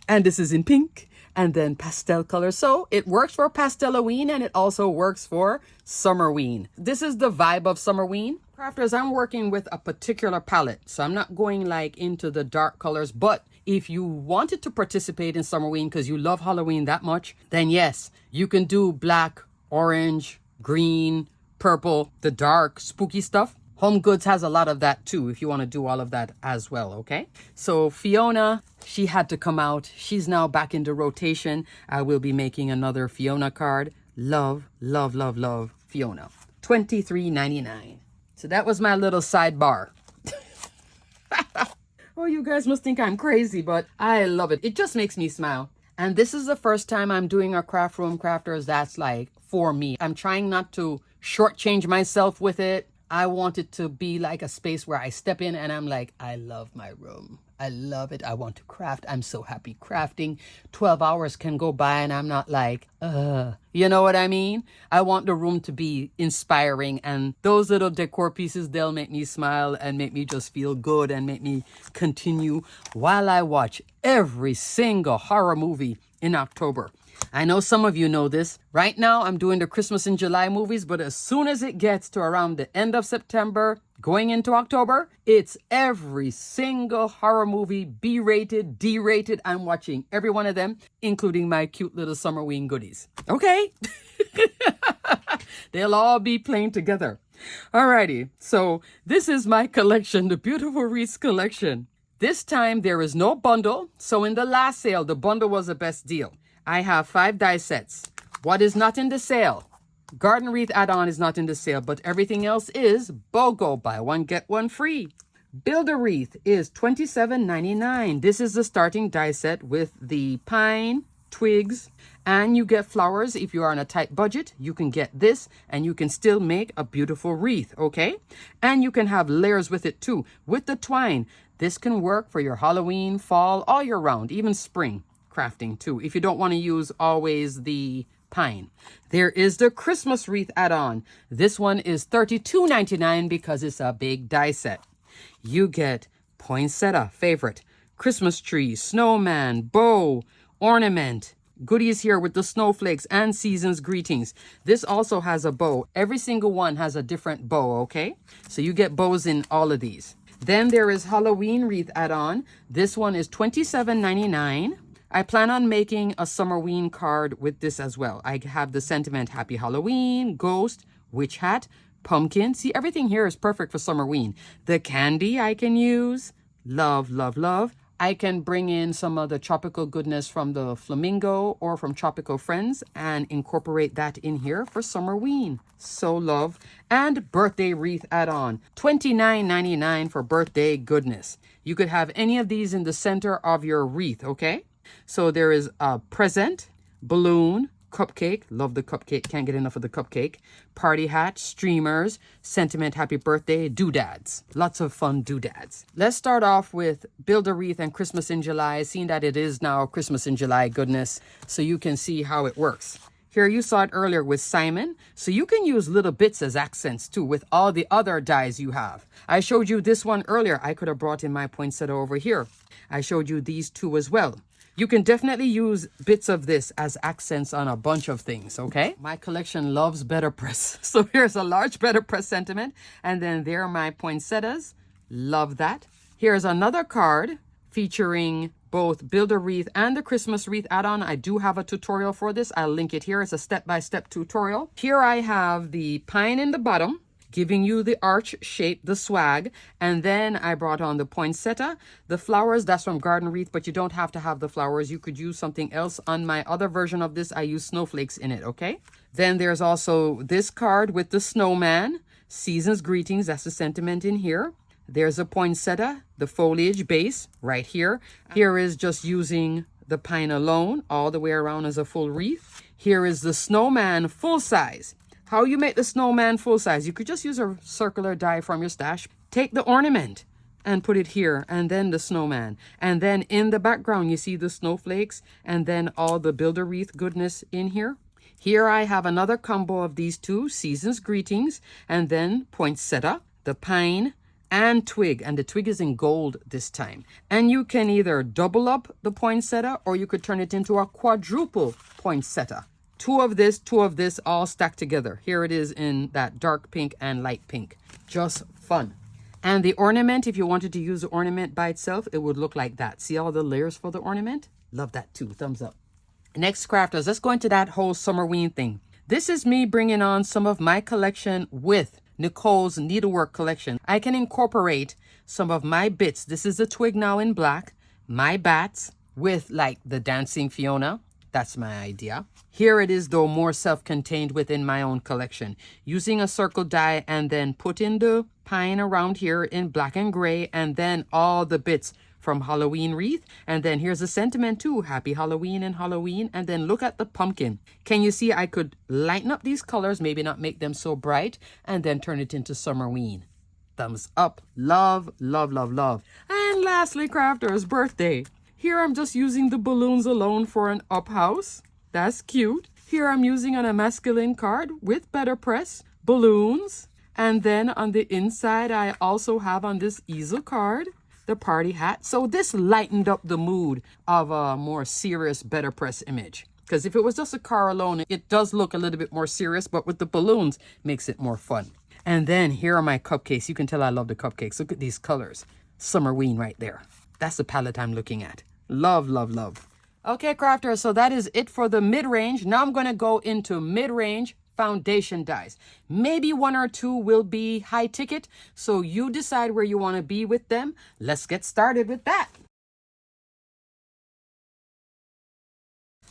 And this is in pink. And then pastel color. So it works for Pasteloween and it also works for Summerween. This is the vibe of Summerween. Crafters, I'm working with a particular palette. So I'm not going like into the dark colors. But if you wanted to participate in Summerween because you love Halloween that much, then yes, you can do black, orange, green, purple, the dark, spooky stuff. Home Goods has a lot of that too, if you want to do all of that as well, okay? So Fiona, she had to come out. She's now back into rotation. I will be making another Fiona card. Love, love, love, love Fiona. $23.99. So that was my little sidebar. Oh, you guys must think I'm crazy, but I love it. It just makes me smile. And this is the first time I'm doing a craft room, crafters, that's like for me. I'm trying not to shortchange myself with it. I want it to be like a space where I step in and I'm like, I love my room. I love it. I want to craft. I'm so happy crafting. 12 hours can go by and I'm not like, you know what I mean? I want the room to be inspiring, and those little decor pieces, they'll make me smile and make me just feel good and make me continue while I watch every single horror movie in October. I know some of you know this. Right now, I'm doing the Christmas in July movies, but as soon as it gets to around the end of September, going into October, it's every single horror movie, B-rated, D-rated. I'm watching every one of them, including my cute little Summerween goodies. Okay? They'll all be playing together. Alrighty, so this is my collection, the Beautiful Wreaths collection. This time, there is no bundle, so in the last sale, the bundle was the best deal. I have 5 die sets. What is not in the sale? Garden Wreath add-on is not in the sale, but everything else is BOGO. Buy one, get one free. Builder Wreath is $27.99. This is the starting die set with the pine, twigs, and you get flowers. If you are on a tight budget, you can get this and you can still make a beautiful wreath, okay? And you can have layers with it too. With the twine, this can work for your Halloween, fall, all year round, even spring crafting too. If you don't want to use always the pine. There is the Christmas wreath add-on. This one is $32.99 because it's a big die set. You get poinsettia, favorite, Christmas tree, snowman, bow, ornament, goodies here with the snowflakes and season's greetings. This also has a bow. Every single one has a different bow, okay? So you get bows in all of these. Then there is Halloween wreath add-on. This one is $27.99. I plan on making a Summerween card with this as well. I have the sentiment Happy Halloween, ghost, witch hat, pumpkin. See, everything here is perfect for Summerween. The candy I can use. Love, love, love. I can bring in some of the tropical goodness from the Flamingo or from Tropical Friends and incorporate that in here for Summerween. So love. And birthday wreath add-on. $29.99 for birthday goodness. You could have any of these in the center of your wreath, okay? So there is a present, balloon, cupcake. Love the cupcake. Can't get enough of the cupcake. Party hat, streamers, sentiment, happy birthday, doodads. Lots of fun doodads. Let's start off with Build a Wreath and Christmas in July, seeing that it is now Christmas in July goodness, so you can see how it works. Here you saw it earlier with Simon, so you can use little bits as accents too with all the other dies you have. I showed you this one earlier. I could have brought in my poinsettia over here. I showed you these two as well. You can definitely use bits of this as accents on a bunch of things, okay? My collection loves Better Press. So here's a large Better Press sentiment. And then there are my poinsettias. Love that. Here's another card featuring both Build a Wreath and the Christmas wreath add-on. I do have a tutorial for this. I'll link it here. It's a step-by-step tutorial. Here I have the pine in the bottom, giving you the arch shape, the swag. And then I brought on the poinsettia. The flowers, that's from Garden Wreath, but you don't have to have the flowers. You could use something else. On my other version of this, I use snowflakes in it, okay? Then there's also this card with the snowman, season's greetings. That's the sentiment in here. There's a poinsettia, the foliage base right here. Here is just using the pine alone all the way around as a full wreath. Here is the snowman full size. How you make the snowman full size? You could just use a circular die from your stash. Take the ornament and put it here, and then the snowman. And then in the background, you see the snowflakes, and then all the Build-A-Wreath goodness in here. Here I have another combo of these two, Season's Greetings, and then poinsettia, the pine, and twig. And the twig is in gold this time. And you can either double up the poinsettia, or you could turn it into a quadruple poinsettia. Two of this, all stacked together. Here it is in that dark pink and light pink. Just fun. And the ornament, if you wanted to use the ornament by itself, it would look like that. See all the layers for the ornament? Love that too. Thumbs up. Next, crafters, let's go into that whole Summerween thing. This is me bringing on some of my collection with Nicole's needlework collection. I can incorporate some of my bits. This is the twig now in black. My bats with like the dancing Fiona. That's my idea. Here it is, though, more self-contained within my own collection. Using a circle die and then put in the pine around here in black and gray, and then all the bits from Halloween wreath. And then here's a sentiment too, Happy Halloween and Halloween. And then look at the pumpkin. Can you see I could lighten up these colors, maybe not make them so bright, and then turn it into Summerween. Thumbs up. Love, love, love, love. And lastly, crafters, birthday. Here I'm just using the balloons alone for an up house. That's cute. Here I'm using an masculine card with Better Press, balloons. And then on the inside, I also have on this easel card, the party hat. So this lightened up the mood of a more serious Better Press image. Because if it was just a car alone, it does look a little bit more serious, but with the balloons, makes it more fun. And then here are my cupcakes. You can tell I love the cupcakes. Look at these colors. Summerween right there. That's the palette I'm looking at. Love, love, love. Okay, crafters, so that is it for the mid-range. Now I'm going to go into mid-range foundation dies. Maybe one or two will be high ticket, so you decide where you want to be with them. Let's get started with that.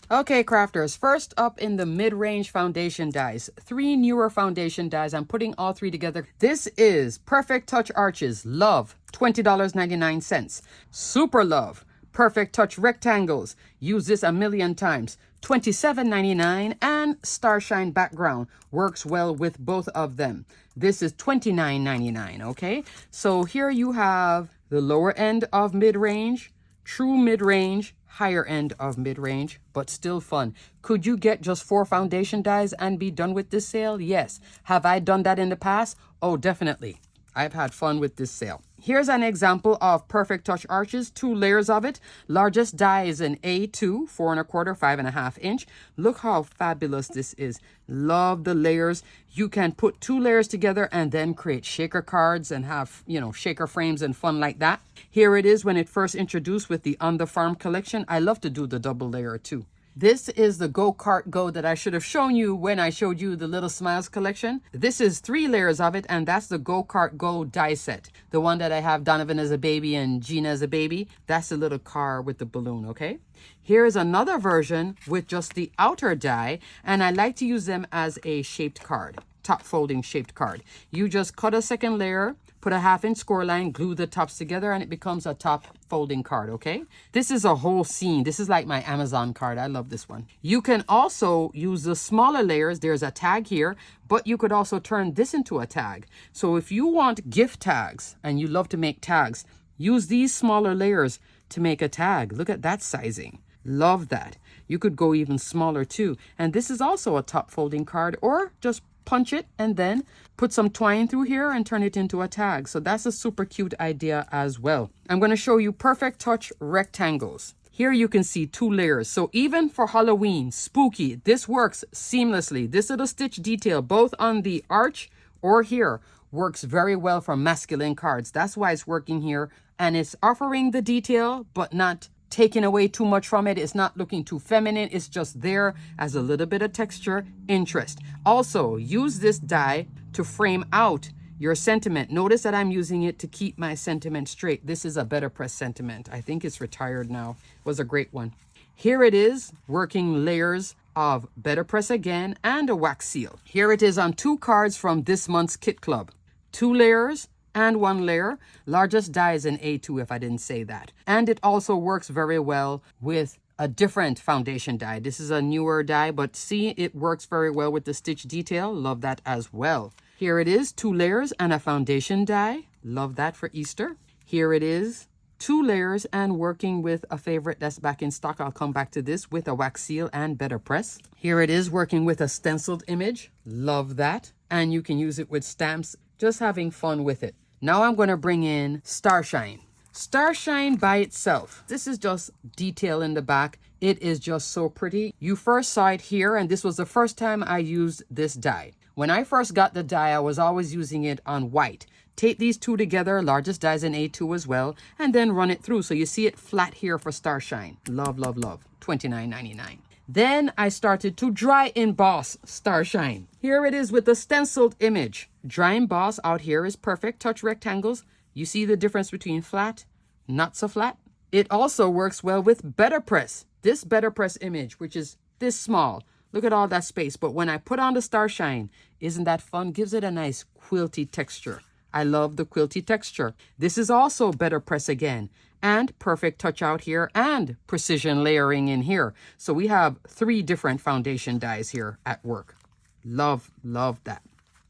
Okay, crafters, first up in the mid-range foundation dies, 3 newer foundation dies. I'm putting all 3 together. This is Perfect Touch Arches, Love, $20.99. Super Love, Perfect Touch Rectangles, use this a million times, $27.99. And Starshine Background works well with both of them. This is $29.99, okay? So here you have the lower end of mid-range, true mid-range, higher end of mid-range, but still fun. Could you get just 4 foundation dyes and be done with this sale? Yes. Have I done that in the past? Oh, definitely. I've had fun with this sale. Here's an example of Perfect Touch arches, 2 layers of it. Largest die is an A2, 4 1/4, 5.5 inch. Look how fabulous this is. Love the layers. You can put 2 layers together and then create shaker cards and have, shaker frames and fun like that. Here it is when it first introduced with the On the Farm collection. I love to do the double layer too. This is the Go Kart Go that I should have shown you when I showed you the Little Smiles collection. This is 3 layers of it, and that's the Go Kart Go die set. The one that I have Donovan as a baby and Gina as a baby. That's the little car with the balloon, okay? Here is another version with just the outer die, and I like to use them as a shaped card, top folding shaped card. You just cut a second layer, put a 1/2 inch score line, glue the tops together, and it becomes a top folding card, okay? This is a whole scene. This is like my Amazon card. I love this one. You can also use the smaller layers. There's a tag here, but you could also turn this into a tag. So if you want gift tags and you love to make tags, use these smaller layers to make a tag. Look at that sizing. Love that. You could go even smaller too. And this is also a top folding card, or just punch it and then put some twine through here and turn it into a tag. So that's a super cute idea as well. I'm going to show you Perfect Touch rectangles. Here you can see 2 layers. So even for Halloween, spooky, this works seamlessly. This little stitch detail, both on the arch or here, works very well for masculine cards. That's why it's working here. And it's offering the detail, but not taking away too much from it. It's not looking too feminine. It's just there as a little bit of texture, interest. Also, use this die to frame out your sentiment. Notice that I'm using it to keep my sentiment straight. This is a Better Press sentiment. I think it's retired now. It was a great one. Here it is, working layers of Better Press again and a wax seal. Here it is on 2 cards from this month's Kit Club. 2 layers and 1 layer. Largest die is an A2 if I didn't say that. And it also works very well with a different foundation die. This is a newer die, but see, it works very well with the stitch detail. Love that as well. Here it is, 2 layers and a foundation die. Love that for Easter. Here it is, 2 layers and working with a favorite that's back in stock. I'll come back to this with a wax seal and Better Press. Here it is working with a stenciled image. Love that. And you can use it with stamps, just having fun with it. Now I'm going to bring in Starshine. Starshine by itself. This is just detail in the back. It is just so pretty. You first saw it here, and this was the first time I used this die. When I first got the die, I was always using it on white. Take these 2 together, largest die is an A2 as well, and then run it through. So you see it flat here for Starshine. Love, love, love. $29.99. Then I started to dry emboss Starshine. Here it is with the stenciled image. Dry emboss out here is Perfect Touch rectangles. You see the difference between flat, not so flat? It also works well with Better Press. This Better Press image, which is this small. Look at all that space. But when I put on the Starshine, isn't that fun? Gives it a nice quilty texture. I love the quilty texture. This is also Better Press again. And Perfect Touch out here and precision layering in here. So we have 3 different foundation dies here at work. Love, love that.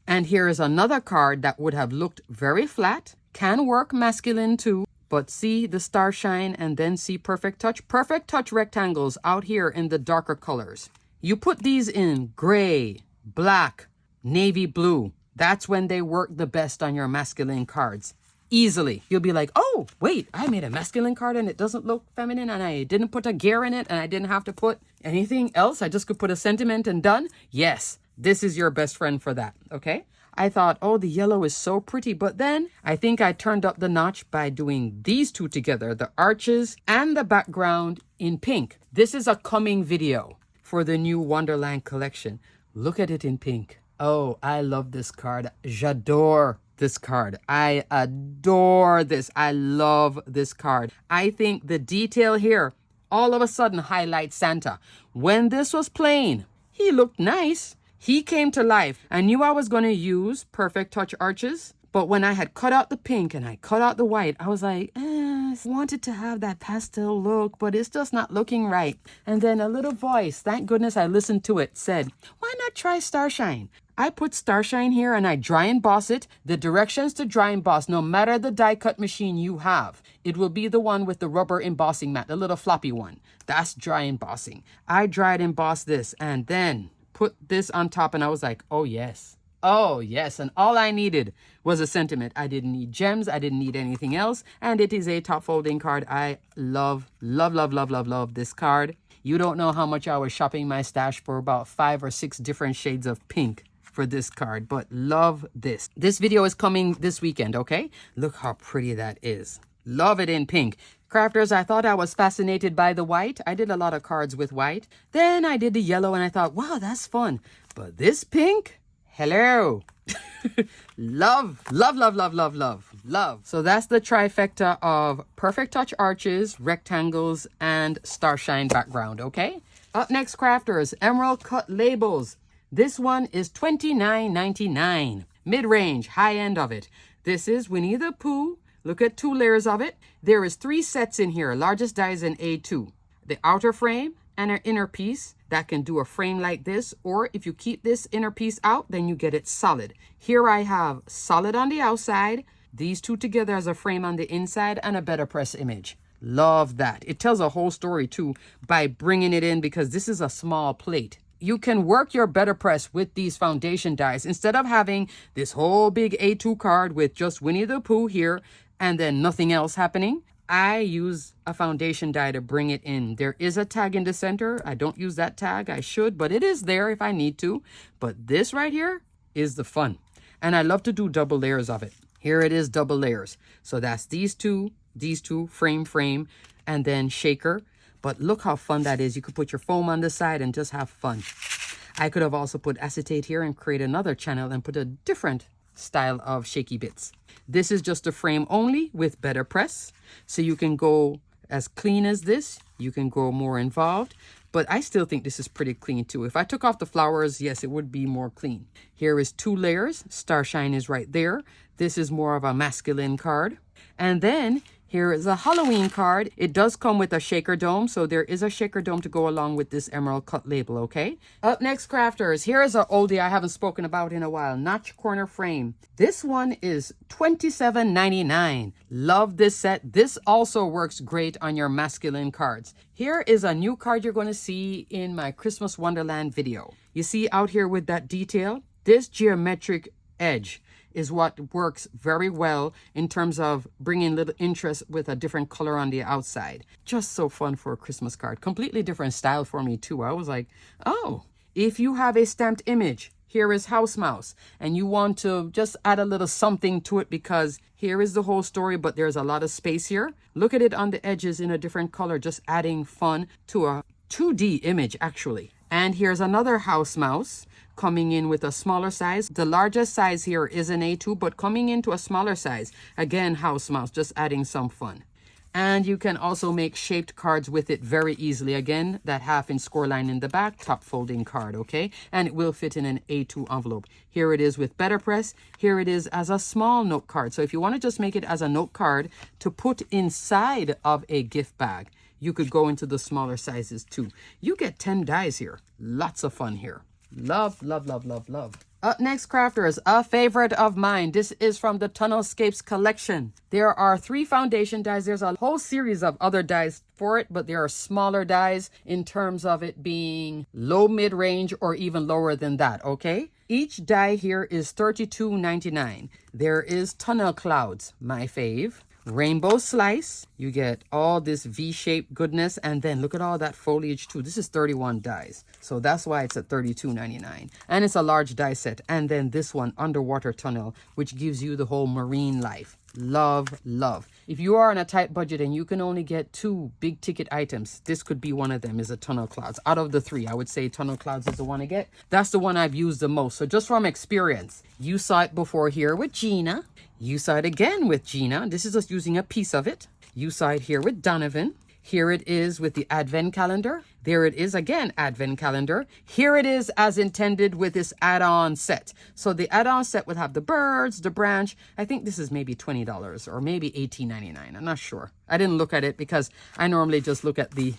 And here is another card that would have looked very flat. Can work masculine too. But see the Starshine and then see Perfect Touch. Perfect Touch rectangles out here in the darker colors. You put these in gray, black, navy blue. That's when they work the best on your masculine cards. Easily. You'll be like, oh, wait, I made a masculine card and it doesn't look feminine and I didn't put a gear in it and I didn't have to put anything else. I just could put a sentiment and done. Yes, this is your best friend for that, okay? I thought, oh, the yellow is so pretty. But then I think I turned up the notch by doing these 2 together, the arches and the background in pink. This is a coming video for the new Wonderland collection. Look at it in pink. Oh, I love this card. J'adore this card. I adore this. I love this card. I think the detail here all of a sudden highlights Santa. When this was plain, he looked nice. He came to life. I knew I was going to use Perfect Touch arches, but when I had cut out the pink and I cut out the white, I was like, I wanted to have that pastel look, but it's just not looking right. And then a little voice, thank goodness I listened to it, said, why not not try Starshine? I put Starshine here and I dry emboss it. The directions to dry emboss, no matter the die cut machine you have, it will be the one with the rubber embossing mat, the little floppy one. That's dry embossing. I dried embossed this and then put this on top and I was like, oh yes. Oh yes, and all I needed was a sentiment. I didn't need gems, I didn't need anything else, and it is a top folding card. I love this card. You don't know how much I was shopping my stash for about 5 or 6 different shades of pink for this card, but love this. This video is coming this weekend, okay? Look how pretty that is. Love it in pink. Crafters, I thought I was fascinated by the white. I did a lot of cards with white. Then I did the yellow and I thought, wow, that's fun. But this pink, hello. love. So that's the trifecta of Perfect Touch arches, rectangles, and Starshine background, okay? Up next, crafters, Emerald Cut labels. This one is $29.99. Mid-range, high end of it. This is Winnie the Pooh. Look at 2 layers of it. There is 3 sets in here. Largest die is an A2. The outer frame and an inner piece that can do a frame like this, or if you keep this inner piece out, then you get it solid. Here I have solid on the outside, these 2 together as a frame on the inside, and a better press image. Love that. It tells a whole story too by bringing it in, because this is a small plate. You can work your better press with these foundation dies instead of having this whole big A2 card with just Winnie the Pooh here and then nothing else happening. I use a foundation die to bring it in. There is a tag in the center. I don't use that tag. I should, but it is there if I need to. But this right here is the fun. And I love to do double layers of it. Here it is, double layers. So that's these two, frame, and then shaker. But look how fun that is. You could put your foam on the side and just have fun. I could have also put acetate here and create another channel and put a different style of shaky bits. This is just a frame only with better press. So you can go as clean as this. You can go more involved. But I still think this is pretty clean too. If I took off the flowers, yes, it would be more clean. Here is 2 layers. Starshine is right there. This is more of a masculine card. And then here is a Halloween card. It does come with a shaker dome, so there is a shaker dome to go along with this emerald cut label, okay? Up next, crafters, here is an oldie I haven't spoken about in a while, Notch Corner Frame. This one is $27.99. Love this set. This also works great on your masculine cards. Here is a new card you're going to see in my Christmas Wonderland video. You see out here with that detail? This geometric edge is what works very well in terms of bringing little interest with a different color on the outside. Just so fun for a Christmas card. Completely different style for me too. I was like, oh, if you have a stamped image, here is House Mouse, and you want to just add a little something to it because here is the whole story, but there's a lot of space here. Look at it on the edges in a different color, just adding fun to a 2D image actually. And here's another House Mouse coming in with a smaller size. The largest size here is an A2, but coming into a smaller size. Again, House Mouse, just adding some fun. And you can also make shaped cards with it very easily. Again, that 1/2" score line in the back, top folding card, okay? And it will fit in an A2 envelope. Here it is with better press. Here it is as a small note card. So if you want to just make it as a note card to put inside of a gift bag, you could go into the smaller sizes too. You get 10 dies here. Lots of fun here. Love. Up next, crafters, a favorite of mine. This is from the Tunnelscapes collection. There are 3 foundation dies. There's a whole series of other dies for it, but there are smaller dies in terms of it being low mid-range or even lower than that, okay? Each die here is $32.99. There is Tunnel Clouds, my fave. Rainbow Slice, you get all this V-shaped goodness, and then look at all that foliage too. This is 31 dies, so that's why it's at $32.99, and it's a large die set. And then this one, Underwater Tunnel, which gives you the whole marine life. Love. If you are on a tight budget and you can only get 2 big ticket items, this could be one of them, is a Tunnel Clouds. Out of the 3, I would say Tunnel Clouds is the one to get. That's the one I've used the most. So just from experience, you saw it before here with Gina. You saw it again with Gina. This is just using a piece of it. You saw it here with Donovan. Here it is with the Advent calendar. There it is again, Advent calendar. Here it is as intended with this add-on set. So the add-on set would have the birds, the branch. I think this is maybe $20 or maybe $18.99. I'm not sure. I didn't look at it because I normally just look at the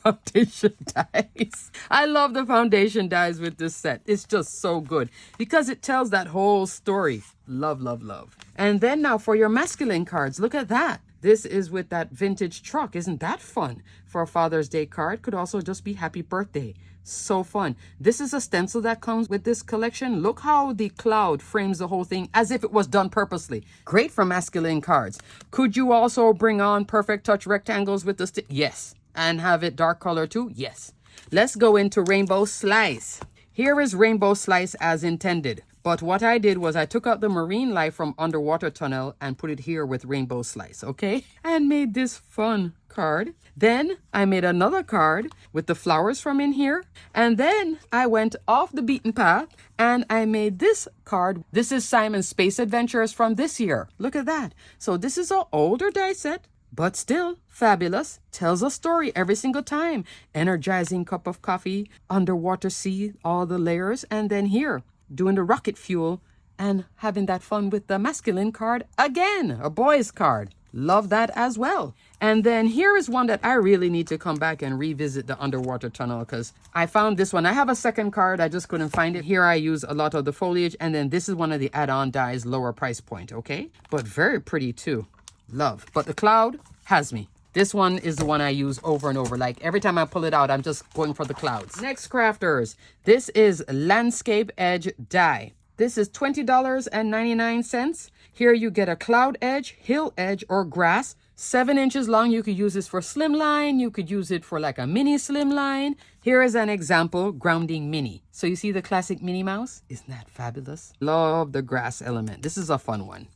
foundation dies. I love the foundation dies with this set. It's just so good because it tells that whole story. Love, love, love. And then now for your masculine cards, look at that. This is with that vintage truck. Isn't that fun? For a Father's Day card, could also just be happy birthday. So fun. This is a stencil that comes with this collection. Look how the cloud frames the whole thing as if it was done purposely. Great for masculine cards. Could you also bring on Perfect Touch rectangles with the stick? Yes. And have it dark color too? Yes. Let's go into Rainbow Slice. Here is Rainbow Slice as intended. But what I did was I took out the marine life from Underwater Tunnel and put it here with Rainbow Slice, okay? And made this fun card. Then I made another card with the flowers from in here. And then I went off the beaten path and I made this card. This is Simon's Space Adventures from this year. Look at that. So this is an older die set, but still fabulous. Tells a story every single time. Energizing cup of coffee, underwater sea, all the layers. And then here, doing the rocket fuel and having that fun with the masculine card again, a boy's card. Love that as well. And then here is one that I really need to come back and revisit, the Underwater Tunnel, because I found this one. I have a second card. I just couldn't find it. Here I use a lot of the foliage. And then this is one of the add-on dies, lower price point, okay? But very pretty too. Love. But the cloud has me. This one is the one I use over and over. Like every time I pull it out, I'm just going for the clouds. Next, crafters. This is Landscape Edge die. This is $20.99. Here you get a cloud edge, hill edge, or grass. 7 inches long. You could use this for slimline. You could use it for like a mini slimline. Here is an example, grounding mini. So you see the classic Minnie Mouse? Isn't that fabulous? Love the grass element. This is a fun one.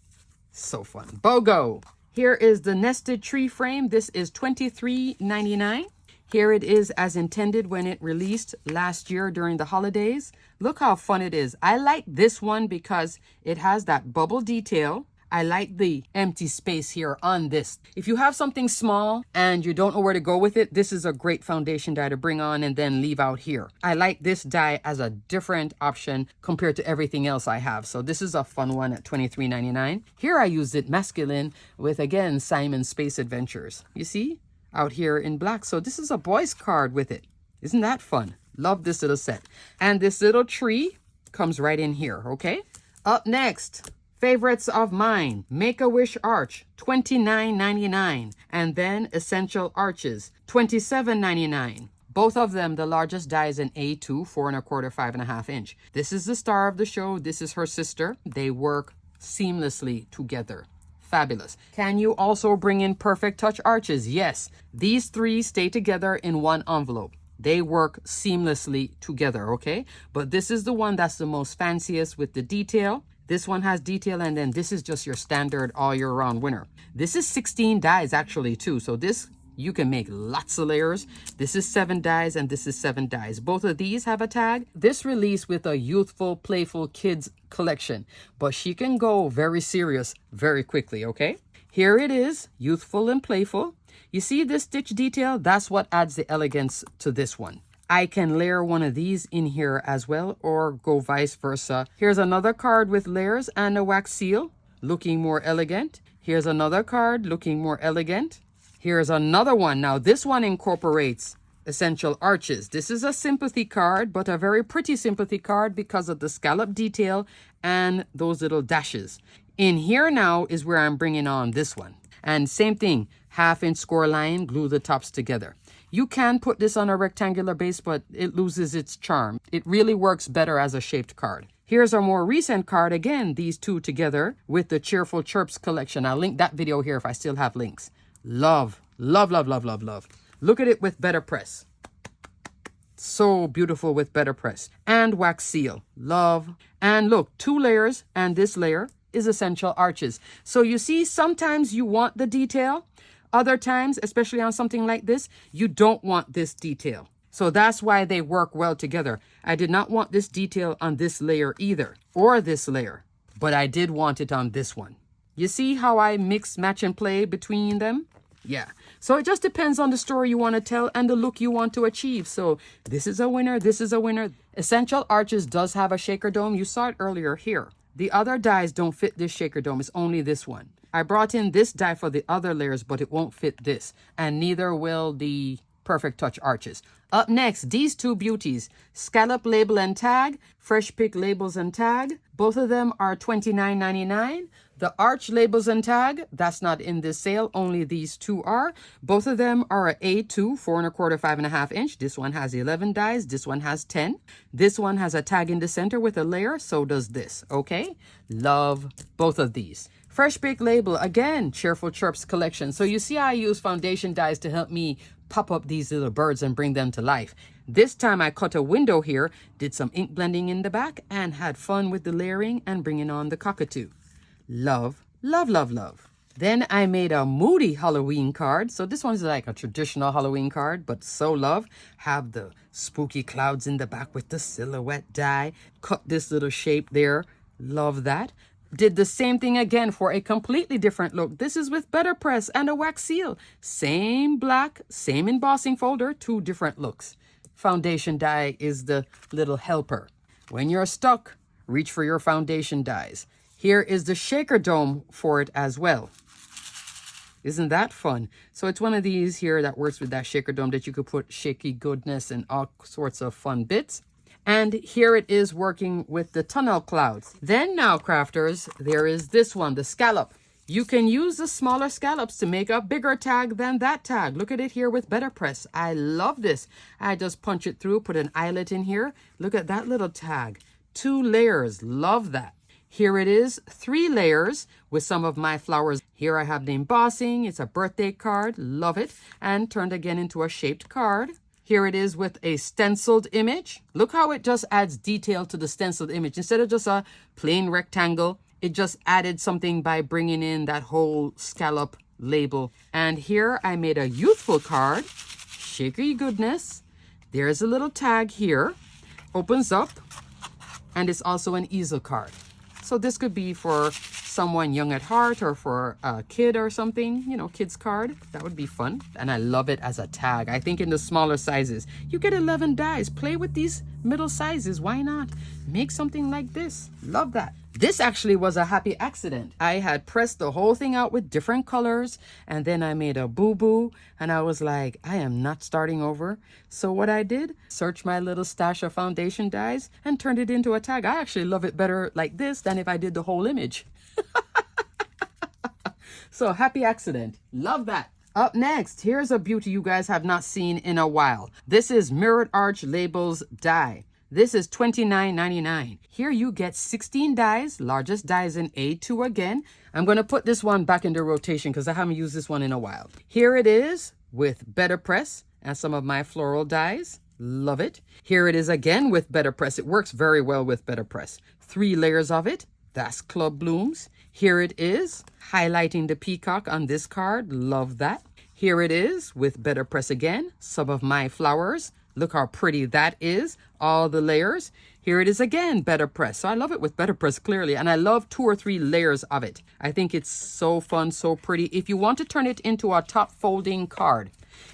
So fun. BOGO. Here is the nested tree frame. This is $23.99. Here it is as intended when it released last year during the holidays. Look how fun it is. I like this one because it has that bubble detail. I like the empty space here on this. If you have something small and you don't know where to go with it, this is a great foundation die to bring on and then leave out here. I like this die as a different option compared to everything else I have. So this is a fun one at $23.99. Here I used it masculine with, again, Simon's Space Adventures. You see? Out here in black. So this is a boy's card with it. Isn't that fun? Love this little set. And this little tree comes right in here, okay? Up next, favorites of mine. Make-A-Wish Arch, $29.99. And then Essential Arches, $27.99. Both of them, the largest die is an A2, 4 1/4, 5.5 inch. This is the star of the show. This is her sister. They work seamlessly together. Fabulous. Can you also bring in Perfect Touch arches? Yes. These 3 stay together in one envelope. They work seamlessly together, okay? But this is the one that's the most fanciest with the detail. This one has detail, and then this is just your standard all year round winner. This is 16 dies actually too. So this, you can make lots of layers. This is 7 dies and this is 7 dies. Both of these have a tag. This released with a youthful, playful kids collection, but she can go very serious very quickly, okay? Here it is, youthful and playful. You see this stitch detail? That's what adds the elegance to this one. I can layer one of these in here as well, or go vice versa. Here's another card with layers and a wax seal, looking more elegant. Here's another card looking more elegant. Here's another one. Now this one incorporates Essential Arches. This is a sympathy card, but a very pretty sympathy card because of the scallop detail and those little dashes. In here now is where I'm bringing on this one. And same thing, 1/2 inch score line, glue the tops together. You can put this on a rectangular base, but it loses its charm. It really works better as a shaped card. Here's a more recent card. Again, these 2 together with the Cheerful Chirps collection. I'll link that video here if I still have links. Love, love, love, love, love, love. Look at it with better press. So beautiful with better press. And wax seal. Love. And look, 2 layers, and this layer is Essential Arches. So you see, sometimes you want the detail. Other times, especially on something like this, you don't want this detail. So that's why they work well together. I did not want this detail on this layer either, or this layer, but I did want it on this one. You see how I mix, match, and play between them? Yeah. So it just depends on the story you want to tell and the look you want to achieve. So this is a winner. This is a winner. Essential Arches does have a shaker dome. You saw it earlier here. The other dies don't fit this shaker dome. It's only this one. I brought in this die for the other layers, but it won't fit this. And neither will the Perfect Touch arches. Up next, these two beauties, Scallop Label and Tag, Fresh Pick Labels and Tag. Both of them are $29.99. The Arch Labels and Tag, that's not in this sale, only these two are. Both of them are a A2, 4 1/4, 5.5 inch. This one has 11 dies, this one has 10. This one has a tag in the center with a layer, so does this, okay? Love both of these. Fresh Pick Label, again, Cheerful Chirps collection. So you see I use foundation dies to help me pop up these little birds and bring them to life. This time I cut a window here, did some ink blending in the back, and had fun with the layering and bringing on the cockatoo. Love, love, love, love. Then I made a moody Halloween card. So this one's like a traditional Halloween card, but so love. Have the spooky clouds in the back with the silhouette die. Cut this little shape there. Love that. Did the same thing again for a completely different look. This is with Better Press and a wax seal. Same black, same embossing folder, two different looks. Foundation die is the little helper. When you're stuck, reach for your foundation dies. Here is the shaker dome for it as well. Isn't that fun? So it's one of these here that works with that shaker dome that you could put shaky goodness and all sorts of fun bits. And here it is working with the tunnel clouds. Then now, crafters, there is this one, the scallop. You can use the smaller scallops to make a bigger tag than that tag. Look at it here with Better Press. I love this. I just punch it through, put an eyelet in here. Look at that little tag. 2 layers. Love that. Here it is, 3 layers with some of my flowers. Here I have the embossing. It's a birthday card. Love it. And turned again into a shaped card. Here it is with a stenciled image. Look how it just adds detail to the stenciled image. Instead of just a plain rectangle, it just added something by bringing in that whole scallop label. And here I made a youthful card. Shaky goodness. There's a little tag here. Opens up. And it's also an easel card. So this could be for someone young at heart or for a kid or something, you know, kid's card. That would be fun. And I love it as a tag. I think in the smaller sizes, you get 11 dies. Play with these middle sizes. Why not? Make something like this. Love that. This actually was a happy accident. I had pressed the whole thing out with different colors and then I made a boo-boo and I was like, I am not starting over. So what I did, search my little stash of foundation dies and turned it into a tag. I actually love it better like this than if I did the whole image. So happy accident. Love that. Up next, here's a beauty you guys have not seen in a while. This is Mirrored Arch Labels die. This is $29.99. Here you get 16 dies, largest dies in A2 again. I'm going to put this one back into rotation because I haven't used this one in a while. Here it is with Better Press and some of my floral dies. Love it. Here it is again with Better Press. It works very well with Better Press. 3 layers of it. That's Club Blooms. Here it is, highlighting the peacock on this card. Love that. Here it is with Better Press again. Some of my flowers. Look how pretty that is. All the layers. Here it is again, Better Press. So I love it with Better Press, clearly. And I love 2 or 3 layers of it. I think it's so fun, so pretty. If you want to turn it into a top folding card,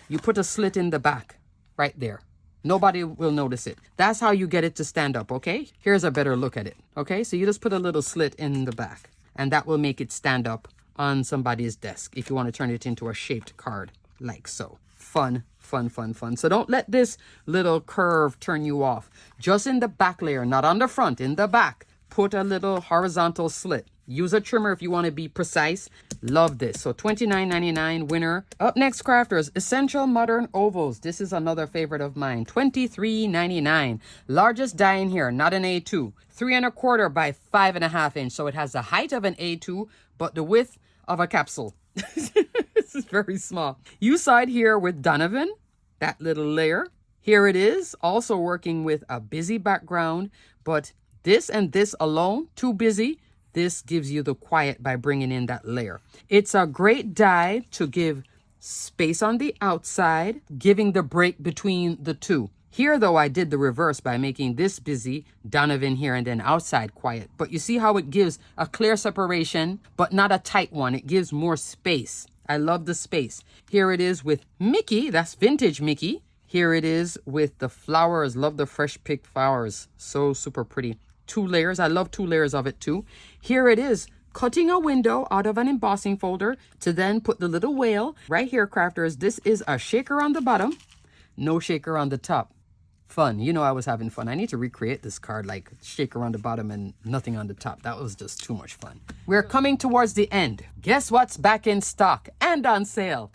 you put a slit in the back right there. Nobody will notice it. That's how you get it to stand up, okay? Here's a better look at it, okay? So you just put a little slit in the back, and that will make it stand up on somebody's desk if you want to turn it into a shaped card like so. Fun, fun, fun, fun. So don't let this little curve turn you off. Just in the back layer, not on the front, in the back, put a little horizontal slit. Use a trimmer if you want to be precise. Love this. So $29.99 winner. Up next, crafters, Essential Modern Ovals. This is another favorite of mine. $23.99. Largest die in here, not an A2. 3 1/4 by 5.5 inch. So it has the height of an A2, but the width of a capsule. This is very small. You saw it here with Donovan, that little layer. Here it is, also working with a busy background, but this and this alone, too busy. This gives you the quiet by bringing in that layer. It's a great die to give space on the outside, giving the break between the two. Here, though, I did the reverse by making this busy, Donovan here, and then outside quiet. But you see how it gives a clear separation, but not a tight one. It gives more space. I love the space. Here it is with Mickey. That's vintage Mickey. Here it is with the flowers. Love the fresh picked flowers. So super pretty. 2 layers. I love 2 layers of it too. Here it is, cutting a window out of an embossing folder to then put the little whale. Right here, crafters, this is a shaker on the bottom, No shaker on the top. Fun. You know, I was having fun. I need to recreate this card, like shaker on the bottom and nothing on the top. That was just too much fun. We're coming towards the end. Guess what's back in stock and on sale?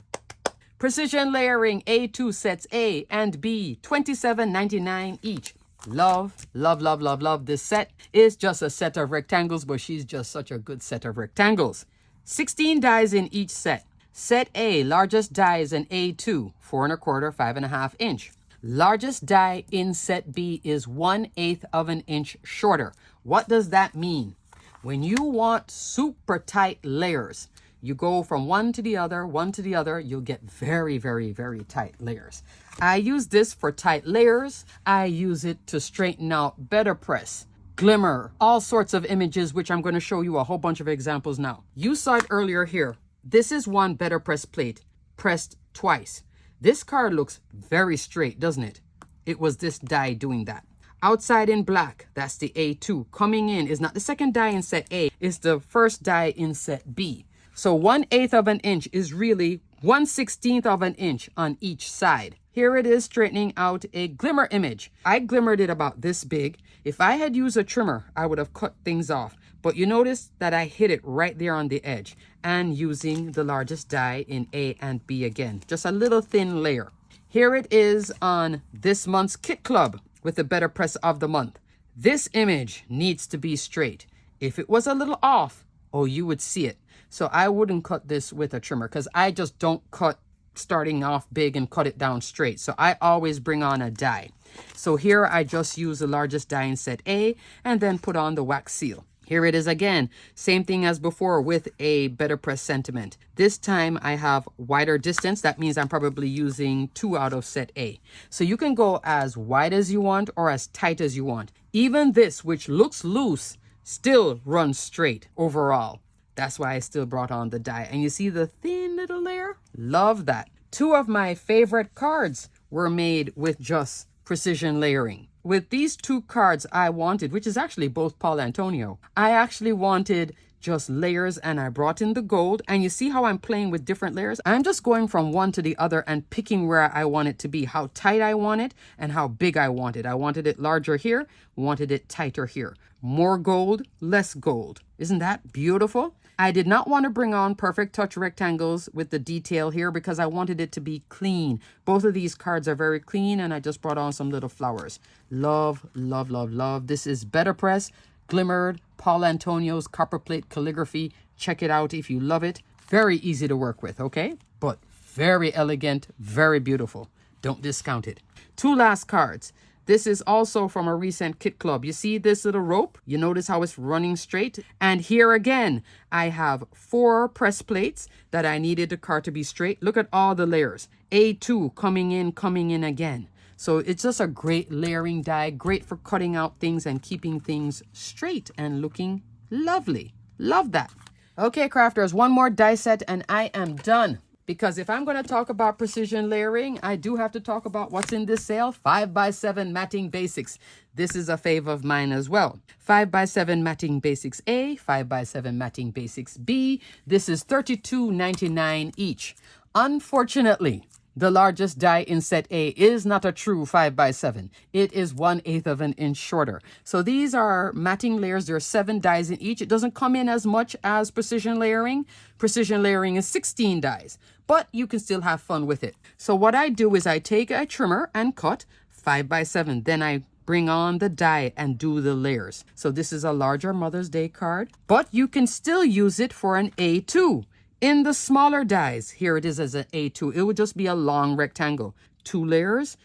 Precision Layering A2 sets A and B, $27.99 each. Love, love, love, love, love this set. It's just a set of rectangles, but she's just such a good set of rectangles. 16 dies in each set. Set A, largest die is an A2, 4 1/4, 5.5 inch. Largest die in set B is 1/8 of an inch shorter. What does that mean? When you want super tight layers, you go from one to the other, you'll get very, very, very tight layers. I use this for tight layers. I use it to straighten out better press, glimmer, all sorts of images, which I'm going to show you a whole bunch of examples now. You saw it earlier here. This is one better press plate, pressed twice. This card looks very straight, doesn't it? It was this die doing that. Outside in black, that's the A2. Coming in is not the second die in set A, it's the first die in set B. So 1/8 of an inch is really 1/16 of an inch on each side. Here it is straightening out a glimmer image. I glimmered it about this big. If I had used a trimmer, I would have cut things off. But you notice that I hit it right there on the edge and using the largest die in A and B again. Just a little thin layer. Here it is on this month's Kit Club with the better press of the month. This image needs to be straight. If it was a little off, oh, you would see it. So I wouldn't cut this with a trimmer because I just don't cut starting off big and cut it down straight. So I always bring on a die. So here I just use the largest die in set A and then put on the wax seal. Here it is again, same thing as before with a better press sentiment. This time I have wider distance. That means I'm probably using 2 out of set A. So you can go as wide as you want or as tight as you want. Even this, which looks loose, still runs straight overall. That's why I still brought on the die. And you see the thin little layer? Love that. 2 of my favorite cards were made with just precision layering. With these 2 cards I wanted, which is actually both Paul Antonio, I actually wanted just layers and I brought in the gold. And you see how I'm playing with different layers? I'm just going from one to the other and picking where I want it to be, how tight I want it and how big I want it. I wanted it larger here, wanted it tighter here. More gold, less gold. Isn't that beautiful? I did not want to bring on perfect touch rectangles with the detail here because I wanted it to be clean. Both of these cards are very clean and I just brought on some little flowers. Love, love, love, love. This is Better Press, Glimmered, Paul Antonio's copperplate calligraphy. Check it out if you love it. Very easy to work with, okay? But very elegant, very beautiful. Don't discount it. 2 last cards. This is also from a recent Kit Club. You see this little rope? You notice how it's running straight? And here again, I have 4 press plates that I needed the card to be straight. Look at all the layers. A2 coming in again. So it's just a great layering die, great for cutting out things and keeping things straight and looking lovely. Love that. Okay, crafters, one more die set and I am done. Because if I'm going to talk about precision layering, I do have to talk about what's in this sale. 5x7 matting basics. This is a fave of mine as well. 5x7 matting basics A, 5x7 matting basics B. This is $32.99 each. Unfortunately, the largest die in set A is not a true 5x7. It is 1/8 of an inch shorter. So these are matting layers. There are 7 dies in each. It doesn't come in as much as precision layering. Precision layering is 16 dies, but you can still have fun with it. So what I do is I take a trimmer and cut 5x7. Then I bring on the die and do the layers. So this is a larger Mother's Day card, but you can still use it for an A2. In the smaller dies, here it is as an A2. It would just be a long rectangle. 2 layers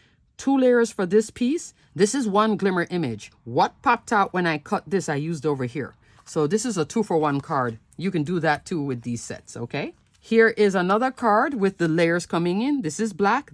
for this piece. This is 1 glimmer image. What popped out when I cut this, I used over here. So this is a 2-for-1 card. You can do that too with these sets, okay? Here is another card with the layers coming in. This is black,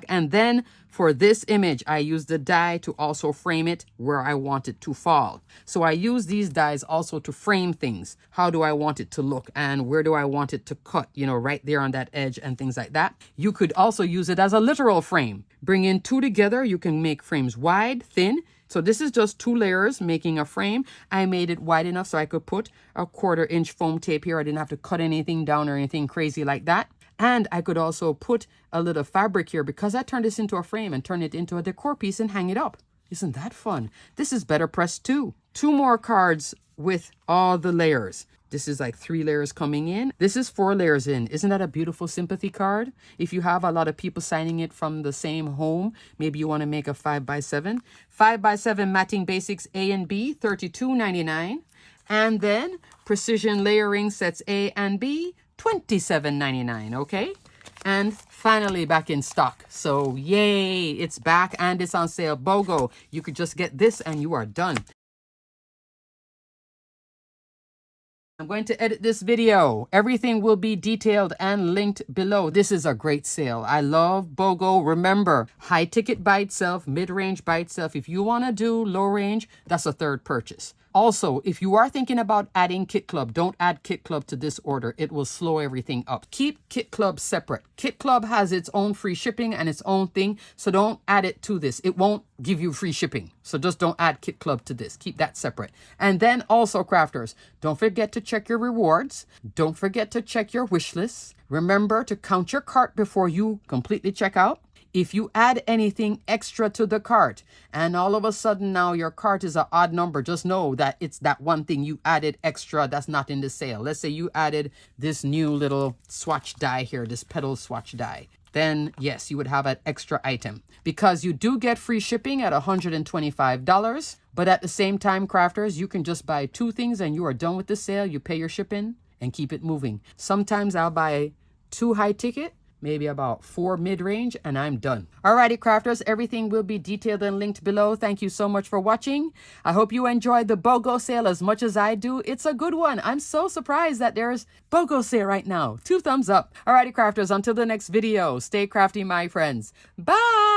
and then for this image, I use the die to also frame it where I want it to fall. So I use these dies also to frame things. How do I want it to look and where do I want it to cut, you know, right there on that edge and things like that. You could also use it as a literal frame. Bring in 2 together, you can make frames wide, thin. So this is just 2 layers making a frame. I made it wide enough so I could put a 1/4 inch foam tape here. I didn't have to cut anything down or anything crazy like that. And I could also put a little fabric here because I turned this into a frame and turn it into a decor piece and hang it up. Isn't that fun? This is better pressed too. 2 more cards with all the layers. This is like 3 layers coming in. This is 4 layers in. Isn't that a beautiful sympathy card? If you have a lot of people signing it from the same home, maybe you want to make a 5x7. 5x7 matting basics A and B, $32.99. And then precision layering sets A and B, $27.99, okay? And finally back in stock. So yay, it's back and it's on sale. BOGO. You could just get this and you are done. I'm going to edit this video. Everything will be detailed and linked below. This is a great sale. I love BOGO. Remember, high ticket by itself, mid-range by itself. If you want to do low range, that's a third purchase. Also, if you are thinking about adding Kit Club, don't add Kit Club to this order. It will slow everything up. Keep Kit Club separate. Kit Club has its own free shipping and its own thing, so don't add it to this. It won't give you free shipping. So just don't add Kit Club to this. Keep that separate. And then also, crafters, don't forget to check your rewards. Don't forget to check your wish lists. Remember to count your cart before you completely check out. If you add anything extra to the cart and all of a sudden now your cart is an odd number, just know that it's that one thing you added extra that's not in the sale. Let's say you added this new little swatch die here, this petal swatch die. Then yes, you would have an extra item because you do get free shipping at $125. But at the same time, crafters, you can just buy 2 things and you are done with the sale. You pay your shipping and keep it moving. Sometimes I'll buy 2 high ticket, maybe about 4 mid-range, and I'm done. Alrighty, crafters, everything will be detailed and linked below. Thank you so much for watching. I hope you enjoyed the BOGO sale as much as I do. It's a good one. I'm so surprised that there's BOGO sale right now. 2 thumbs up. Alrighty, crafters, until the next video, stay crafty, my friends. Bye!